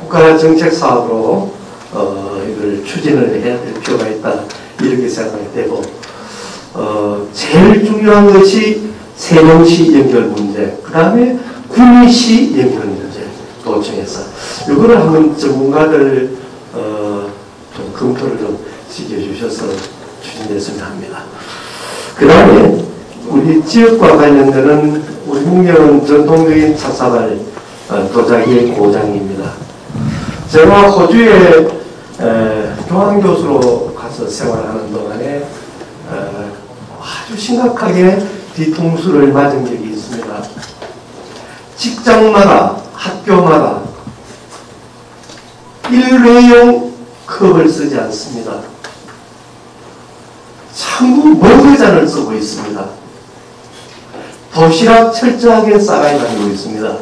국가정책사업으로 이걸 추진을 해야 될 필요가 있다 이렇게 생각이 되고 제일 중요한 것이 세종시 연결 문제, 그 다음에 구미시 연결 문제 도청에서 이거를 한번 전문가들 좀 검토를 좀 시켜주셔서 추진됐으면 합니다. 그 다음에 우리 지역과 관련되는 우리 문경은 전통적인 찹쌀 도자기의 고장입니다. 제가 호주에 교환교수로 가서 생활하는 동안에 아주 심각하게 뒤통수를 맞은 적이 있습니다. 직장마다 학교마다 일회용 컵을 쓰지 않습니다. 전부 머그잔을 쓰고 있습니다. 도시락 철저하게 싸가다니고 있습니다.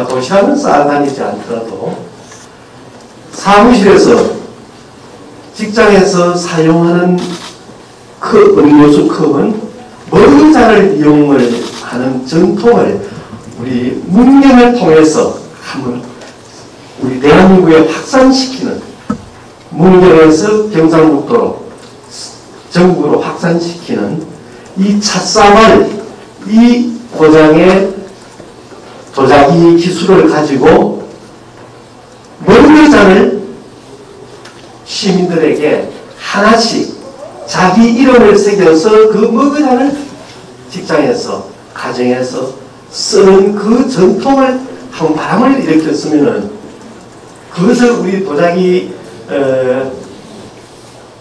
도시락은 싸다니지 않더라도 사무실에서 직장에서 사용하는 음료수 컵은 머그잔을 이용을 하는 전통을 우리 문경을 통해서 한번 우리 대한민국에 확산시키는, 문경에서 경상북도로 전국으로 확산시키는 이 찻쌀, 이 고장의 도자기 기술을 가지고 머그잔을 시민들에게 하나씩 자기 이름을 새겨서 그 머그잔을 직장에서, 가정에서 쓰는 그 전통을 한 바람을 일으켰으면은 그것을 우리 도자기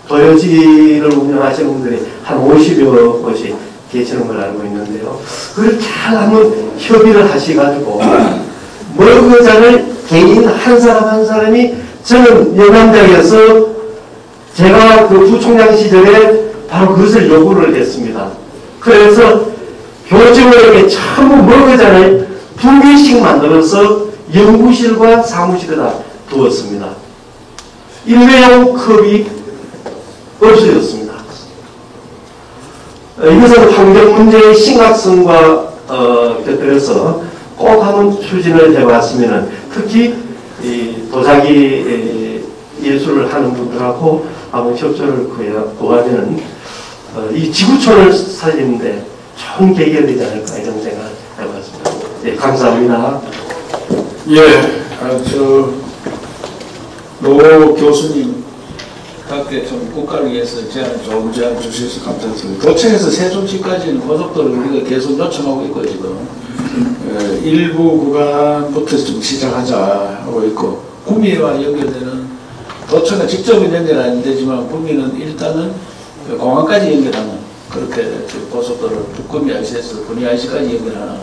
도요지를 운영하시는 분들이 한 50여 곳이 계시는 걸 알고 있는데요. 그걸 잘 한번 협의를 하셔가지고 머그잔을 개인 한 사람 한 사람이, 저는 영암대학에서 제가 그 부총장 시절에 바로 그것을 요구를 했습니다. 그래서 교직원에게 전부 머그잔을 2개씩 만들어서 연구실과 사무실에다 두었습니다. 일회용 컵이 없어졌습니다. 이것은 환경 문제의 심각성과 곁들여서 꼭 한번 추진을 해봤으면, 특히 이 도자기 예술을 하는 분들하고 한번 협조를 구하면 이 지구촌을 살리는데 좋은 계기가 되지 않을까 이런 생각을 해봤습니다. 예, 감사합니다. 예, 노 교수님 각계 좀 국가를 위해서 좋은 제안 주셔서 감사드립니다. 도청에서 세종시까지는 고속도로를 우리가 계속 요청하고 있고 지금 일부 구간부터 좀 시작하자 하고 있고, 구미와 연결되는, 도청은 직접은 연결 안 되지만 구미는 일단은 공항까지 연결하는, 그렇게 고속도로를 북구미 IC에서 군위 IC까지 연결하는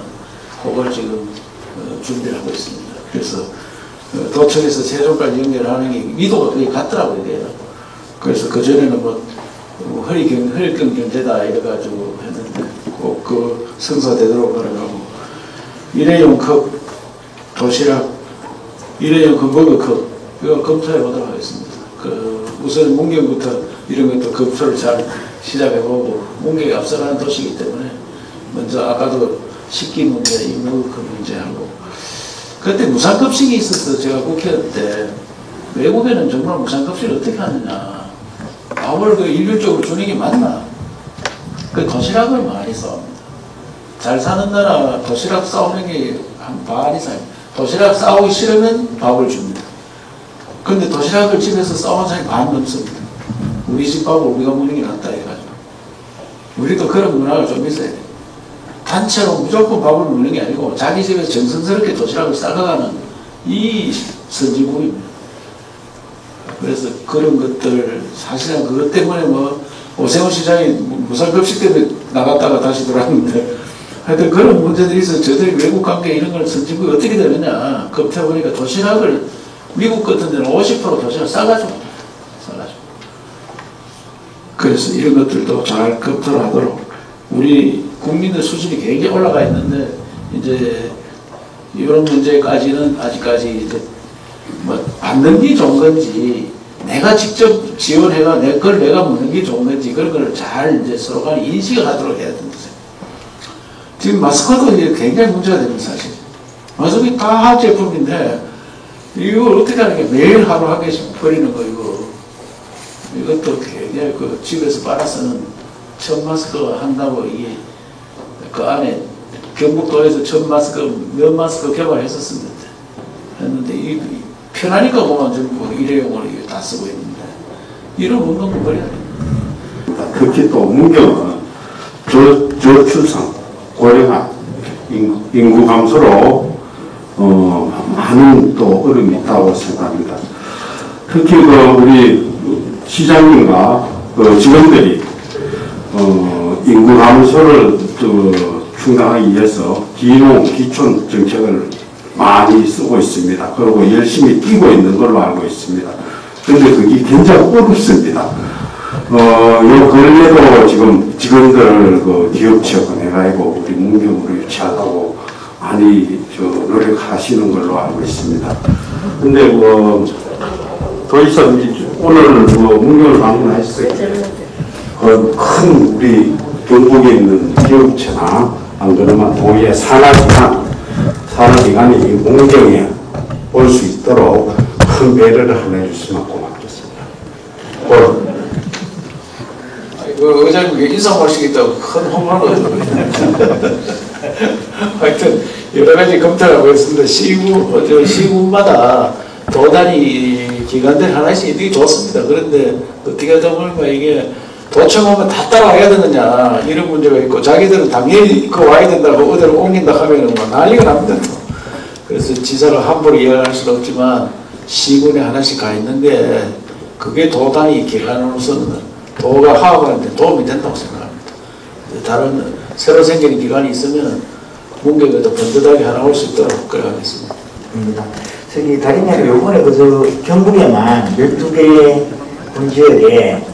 그걸 지금 준비를 하고 있습니다. 그래서 도청에서 세종까지 연결하는 게 미도가 되게 같더라고요. 이게. 그래서 그전에는 허리경 견제다 이래가지고 했는데 꼭 그 성사되도록 바라고, 일회용 컵, 도시락, 일회용 머그컵 이거 검토해 보도록 하겠습니다. 우선 문경부터 이런 것도 검토를 잘 시작해보고, 문경이 앞서가는 도시이기 때문에 먼저 아까도 식기 문제, 이 머그컵 문제하고, 그때 무상급식이 있어서 제가 국회의원 때 외국에는 정말 무상급식을 어떻게 하느냐. 밥을 그 일률적으로 주는 게 맞나. 그 도시락을 많이 싸웁니다. 잘 사는 나라 도시락 싸우는 게 한 반 이상. 도시락 싸우기 싫으면 밥을 줍니다. 근데 도시락을 집에서 싸우는 사람이 반 넘습니다. 우리 집 밥을 우리가 먹는 게 낫다 해가지고. 우리도 그런 문화가 좀 있어야 돼요. 단체로 무조건 밥을 먹는 게 아니고 자기 집에서 정성스럽게 도시락을 싸가가는 이 선진국입니다. 그래서 그런 것들 사실은 그것 때문에 뭐 오세훈 시장이 무상급식 때문에 나갔다가 다시 들어왔는데 하여튼 그런 문제들이 있어서 저들이 외국 관계 이런 걸 선진국이 어떻게 되느냐 검토해보니까 도시락을 미국 같은 데는 50% 도시락 싸가지고 그래서 이런 것들도 잘 검토를 하도록 우리 국민들 수준이 굉장히 올라가 있는데 이제 이런 문제까지는 아직까지 이제 뭐 받는 게 좋은 건지 내가 직접 지원해가 내 걸 내가 먹는 게 좋은 건지 그런 걸 잘 이제 서로 간에 인식을 하도록 해야 된다. 지금 마스크도 굉장히 문제가 되는 사실. 마스크 다 한 제품인데 이걸 어떻게 하는 게 매일 하루 한 개씩 버리는 거 이것도 굉장히 그 집에서 빨아 쓰는 천 마스크 한다고 이게 그 안에 경북도에서 천 마스크 몇 마스크 개발했었습니다. 했는데 이 편하니까 보면 전부 일회용으로 다 쓰고 있는데 이런 운동을 버려야 됩니다. 특히 또 문경은 저출산 고령화 인구 감소로 많은 또 어려움이 있다고 생각합니다. 특히 그 우리 시장님과 그 직원들이 인구 감소를 충당하기 위해서 기농 기촌 정책을 많이 쓰고 있습니다. 그리고 열심히 뛰고 있는 걸로 알고 있습니다. 그런데 그게 굉장히 어렵습니다. 요 근래도 지금 직원들 그 기업 체험해가지고 우리 문경으로 유치하려고 많이 노력하시는 걸로 알고 있습니다. 근데 뭐 더 이상 오늘 뭐 문경을 방문했을 때 큰 우리 경북에 있는 기업체나 안 그러면 도의 산하기관이 이 문경에 올 수 있도록 큰 배려를 해주시면 고맙겠습니다. 그 의장님 인사 모시겠다고 큰 홈런을 하여튼 여러 가지 검토를 하고 있습니다. 시군마다 도단위 기관들이 하나씩 있는 게 좋습니다. 그런데 어떻게 하다 보니까 이게 도청하면 다 따라와야 되느냐 이런 문제가 있고 자기들은 당연히 그 와야 된다고 어디로 옮긴다 하면은 뭐 난리가 납니다. 그래서 지사를 함부로 이야기할 수는 없지만 시군에 하나씩 가 있는데 그게 도단위 기관으로서는 도가 화합하는데 도움이 된다고 생각합니다. 다른 새로 생기는 기관이 있으면 문경에 더 번듯하게 하나 올 수 있도록 그래 하겠습니다. 저기 다른 얘기 요번에 그저 경북에만 12개의 군지역에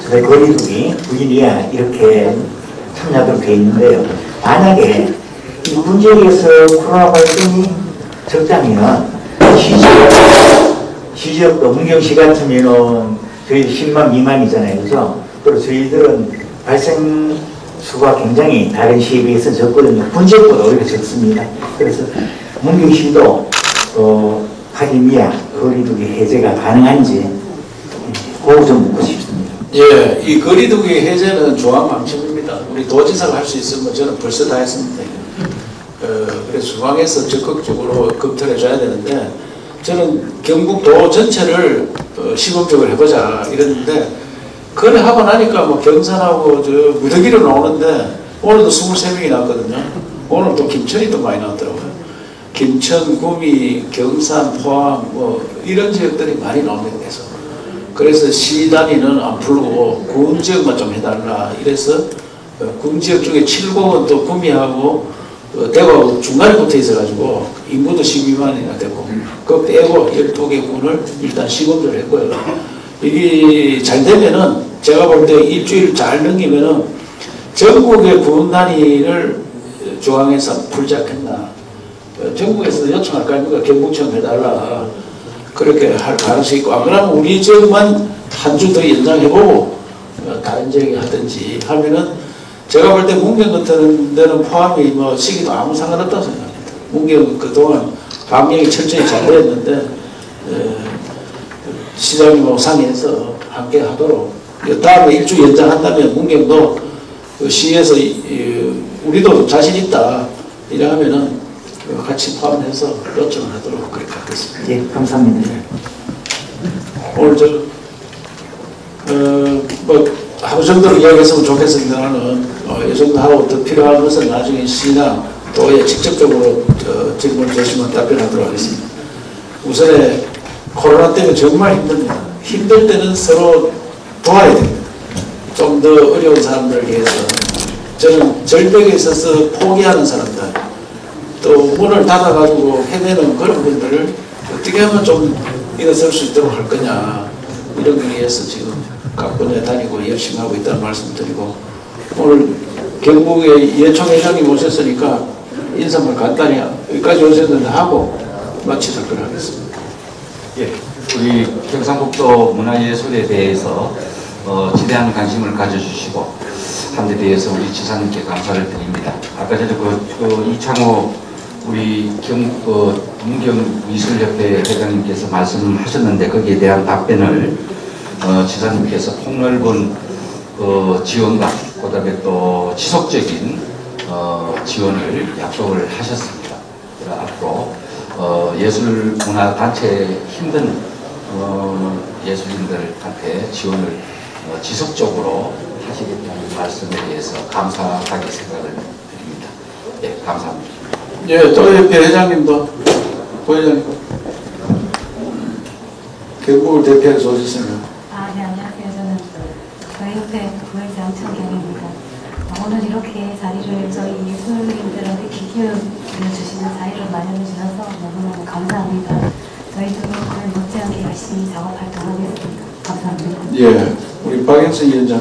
거리두기, 부진이야 이렇게 참여하도록 되어 있는데요. 만약에 이 군지역에서 코로나 발생이 적다면 시지역도 문경시 같으면은 저희 10만 미만이잖아요. 그죠? 그리고 저희들은 발생 수가 굉장히 다른 시에 비해서 적거든요. 군지역보다 오히려 적습니다. 그래서 문경시도 하기미야 거리두기 해제가 가능한지 그거 좀 묻고 싶습니다. 예, 이 거리두기 해제는 중앙방침입니다. 우리 도지사가 할 수 있으면 저는 벌써 다 했습니다. 그래서 중앙에서 적극적으로 검토를 해줘야 되는데 저는 경북도 전체를 시범적으로 해보자 이랬는데 그래 하고 나니까 뭐 경산하고 저 무더기로 나오는데 오늘도 23명이 나왔거든요. 오늘 또 김천이 또 많이 나왔더라고요. 김천, 구미, 경산, 포항 뭐 이런 지역들이 많이 나옵니다. 그래서 시 단위는 안 풀고 군 지역만 좀 해달라 이래서 군 지역 중에 7곳은 또 구미하고 대구하고 중간에 붙어 있어가지고 인구도 12만이나 되고 그거 빼고 12개 군을 일단 시범적으로 했고요. 이게 잘 되면은 제가 볼 때 일주일 잘 넘기면은 전국의 군 단위를 중앙에서 풀지 않겠나. 전국에서 요청할 거 아닙니까? 경북청 해달라. 그렇게 할 가능성이 있고, 그러면 우리 지역만 한 주 더 연장해보고 다른 지역에 하든지 하면은 제가 볼 때 문경 같은 데는 포함이 뭐 시기도 아무 상관없다고 생각합니다. 문경 그동안 방역이 철저히 잘 되었는데 시장님하고 상의해서 함께 하도록 다음에 일주 연장한다면 문경도 그 시에서 우리도 자신 있다 이래 하면은 같이 포함해서 요청을 하도록 그렇게 하겠습니다. 예, 감사합니다. 오늘 뭐 하루 정도로 이야기했으면 좋겠습니다만은 이 정도 하고 더 필요한 것은 나중에 시나 또에 직접적으로 질문 주시면 답변하도록 하겠습니다. 우선에 코로나 때문에 정말 힘듭니다. 힘들 때는 서로 도와야 됩니다. 좀 더 어려운 사람들을 위해서 저는 절벽에 있어서 포기하는 사람들 또 문을 닫아가지고 헤매는 그런 분들을 어떻게 하면 좀 일어설 수 있도록 할 거냐 이런 걸 위해서 지금 각 분야에 다니고 열심히 하고 있다는 말씀 드리고 오늘 경북의 예총회장님 오셨으니까 인사말 간단히 여기까지 오셨는데 하고 마치도록 하겠습니다. 예, 우리 경상북도 문화예술에 대해서 지대한 관심을 가져주시고 한 데 대해서 우리 지사님께 감사를 드립니다. 아까 전에 이창호 우리 문경미술협회 회장님께서 말씀하셨는데 거기에 대한 답변을 지사님께서 폭넓은 지원과 그다음에 또 지속적인 지원을 약속을 하셨습니다. 앞으로 예술문화단체 힘든 예술인들한테 지원을 지속적으로 하시겠다는 말씀에 대해서 감사하게 생각을 드립니다. 예, 감사합니다. 예, 또 옆에 회장님도 부회장님 경북을 대표해서 오셨습니다. 네, 안녕하세요. 저는 저희 협회 부회장 청경입니다. 오늘 이렇게 자리를 저희 예술인들한테 기회를 주시는 자리를 마련해 주셔서 너무너무 감사합니다. 저희도 오늘 못지않게 열심히 작업 활동하겠습니다. 감사합니다. 예, 우리 박영선 위원장.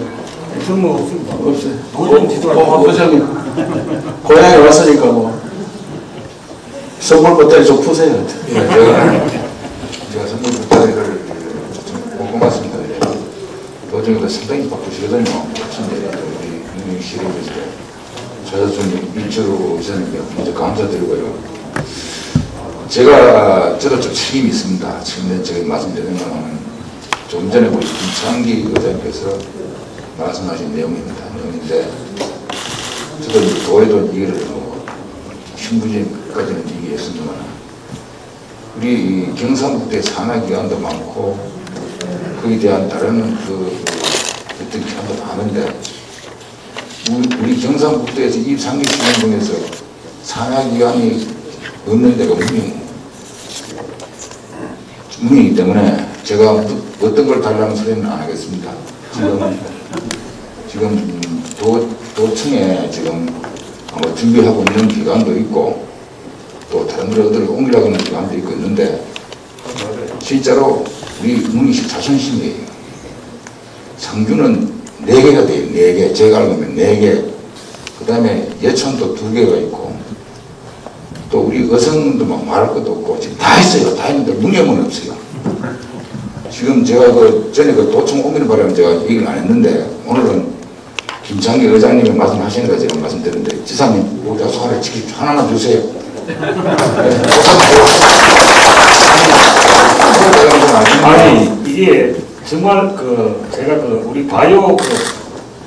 저는 뭐 없습니다. 없어요. 부장님 고향에 왔으니까 뭐 선물 보따리 좀 푸세요. 예, 제가 선물 보따리를 좀 고맙습니다. 도중에도 상당히 바쁘시거든요. 아침에 우리 문경시립에서 저좀 일주로 이사님께 먼저 감사드리고요. 저도 좀 책임이 있습니다. 지금 제가 말씀드리면 좀 전에 우리 김창기 의장께서 말씀하신 내용인데 저도 도에도 얘기를 신부님까지는 얘기했습니다만 우리 경상북도에 산하기관도 많고 거기에 대한 다른 어떤 기관도 많은데 우리 경상북도에서 23개 시군 중에서 산하기관이 없는 데가 문이기 때문에 제가 어떤 걸 달라는 소리는 안 하겠습니다. 지금 도청에 지금 준비하고 있는 기관도 있고 또 다른 데를 옮기려고 하는 기관도 있고 있는데 실제로 우리 문희시 자존심이에요. 상주는 4개가 돼요. 4개. 제가 알고 있는 4개. 그 다음에 예천도 2개가 있고 또 우리 어성도 막 말할 것도 없고 지금 다 있어요. 다 있는데 문경은 없어요. 지금 제가 전에 도청 옮기는 바람에 제가 얘기를 안 했는데 오늘은 김창기 의장님이 말씀하시니까 제가 말씀드렸는데 지사님 우리가 소화를 지키십시오. 하나만 주세요. 아니 이게 정말 제가 우리 바이오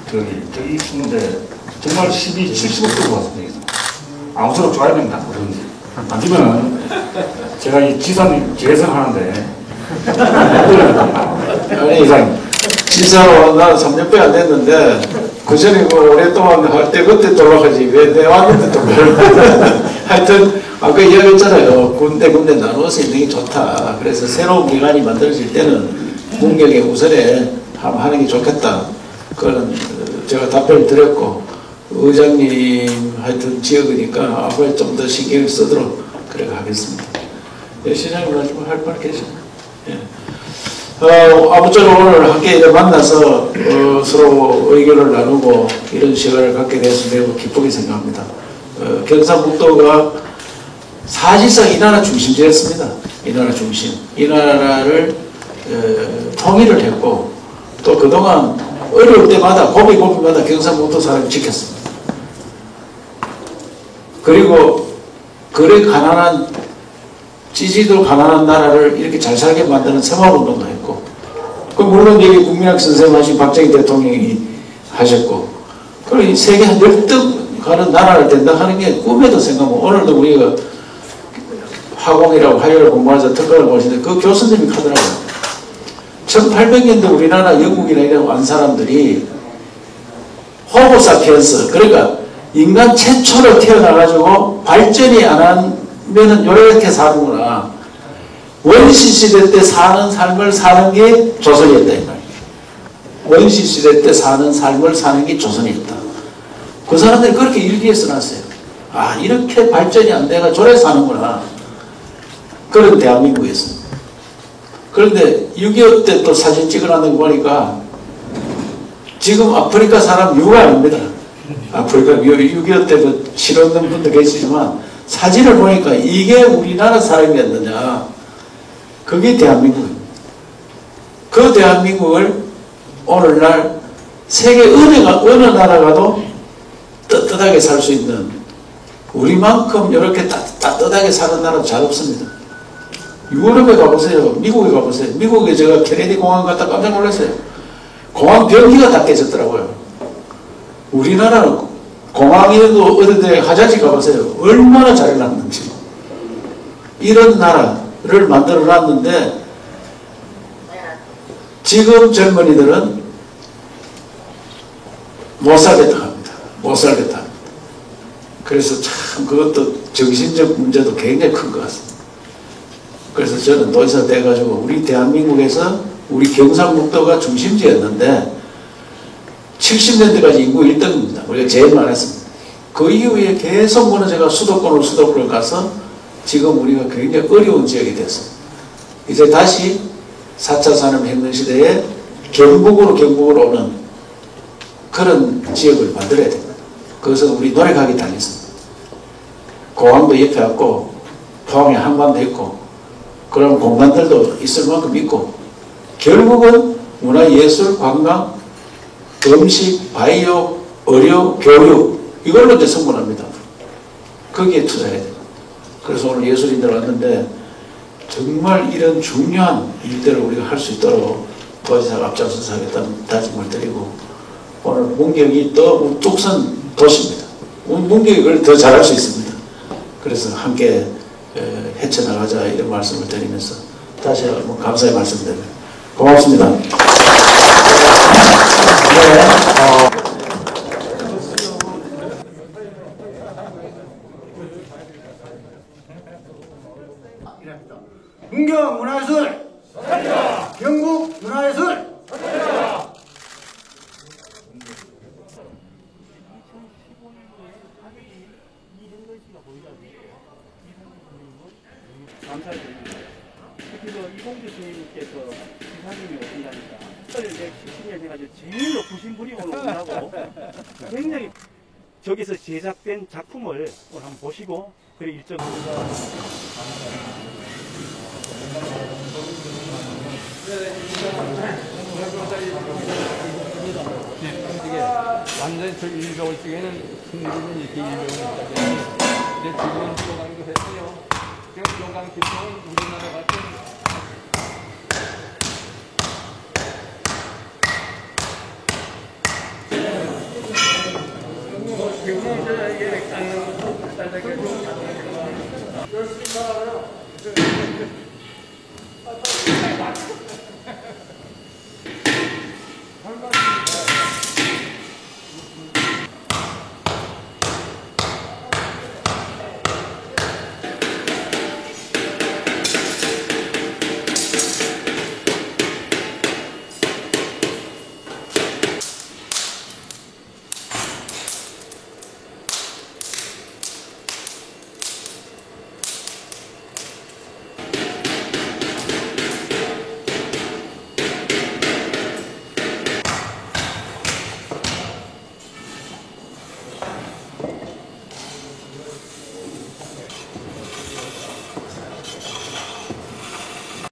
저기 있는데 정말 70억도 왔습니다. 아무쪼록 줘야 됩니다. 그런지 안 주면 제가 이 지사님 재선하는데 아니 진짜로 난 3년밖에 안 됐는데 그 전에 오랫동안 할 때 그때 돌아가지 왜 내 왔는데 또 하여튼 아까 이야기했잖아요. 군데 나눠서 있는 게 좋다. 그래서 새로운 기관이 만들어질 때는 문경에 우선에 하는 게 좋겠다. 그거는 제가 답변을 드렸고 의장님 하여튼 지역이니까 앞으로 좀 더 신경을 쓰도록 그렇게 하겠습니다. 네, 시장님 말씀할 말 계시나요? 예. 아무쪼록 오늘 함께 만나서 서로 의견을 나누고 이런 시간을 갖게 돼서 매우 기쁘게 생각합니다. 경상북도가 사실상 이 나라 중심지였습니다. 이 나라 중심. 이 나라를 통일을 했고 또 그동안 어려울 때마다 고비고비마다 경상북도 사람이 지켰습니다. 그리고 그래 가난한 찌지도 가난한 나라를 이렇게 잘 살게 만드는 새마을운동도 했고, 그 물론 여기 국민학 선생님 하신 박정희 대통령이 하셨고, 그리고 세계 한 열등 가는 나라를 된다 하는 게 꿈에도 생각하고, 오늘도 우리가 화공이라고 화요일 공부하면서 특강을 보시는데 그 교수님이 하더라고요. 1800년대 우리나라 영국이나 이런 완 사람들이 호모사피엔스, 그러니까 인간 최초로 태어나가지고 발전이 안 하면은 이렇게 사는구나. 원시시대 때 사는 삶을 사는 게 조선이었다. 이 말이에요. 원시시대 때 사는 삶을 사는 게 조선이었다. 그 사람들이 그렇게 일기에 써놨어요. 아, 이렇게 발전이 안 돼가 저래 사는구나. 그런 대한민국이었습니다. 그런데 6.25 때 또 사진 찍어놨는 거 보니까 지금 아프리카 사람 유가 아닙니다. 아프리카 6.25 때도 실없는 분도 계시지만 사진을 보니까 이게 우리나라 사람이었느냐. 그게 대한민국입니다. 그 대한민국을 오늘날 세계 어느 나라 가도 떳떳하게 살 수 있는, 우리만큼 이렇게 따뜻하게 사는 나라도 잘 없습니다. 유럽에 가보세요. 미국에 가보세요. 미국에 제가 케네디 공항 갔다 깜짝 놀랐어요. 공항 변기가 다 깨졌더라고요. 우리나라는 공항에도 어디에 하자지 가보세요. 얼마나 잘해놨는지. 이런 나라를 만들어 놨는데 지금 젊은이들은 못 살겠다 합니다. 못 살겠다 합니다. 그래서 참 그것도 정신적 문제도 굉장히 큰 것 같습니다. 그래서 저는 도지사 돼가지고 우리 대한민국에서 우리 경상북도가 중심지였는데 70년대까지 인구 1등입니다. 우리가 제일 많았습니다. 그 이후에 계속 무너져가 수도권을 가서 지금 우리가 굉장히 어려운 지역이 됐습니다. 이제 다시 4차 산업혁명 시대에 경북으로 오는 그런 지역을 만들어야 됩니다. 그것은 우리 노력하기 달렸습니다. 공항도 옆에 왔고 포항에 항만도 있고 그런 공간들도 있을 만큼 있고 결국은 문화예술, 관광, 음식, 바이오, 의료, 교육 이걸로 이제 성분합니다. 거기에 투자해야 돼요. 그래서 오늘 예술인들 왔는데 정말 이런 중요한 일들을 우리가 할 수 있도록 도지사가 앞장서서 하겠다는 다짐을 드리고 오늘 문경이 또 뚝선 도시입니다. 문경이 그걸 더 잘할 수 있습니다. 그래서 함께 헤쳐나가자 이런 말씀을 드리면서 다시 한번 감사의 말씀드립니다. 고맙습니다. 문경 문화예술, 경북 문화예술. 감사드립니다. 특히 이공주 스님께서 기사님이 오신다니까 70년 해가지고 제일 높으신 분이 오늘 온다고 굉장히 저기서 제작된 작품을 오늘 한번 보시고 그리고 일정 이게 완전히 저 일병을 쪽에는 승리는 이렇게 일병을 있다고 이제 지금은 조강도 했어요. 지금 조강 기통은 우리나라 같은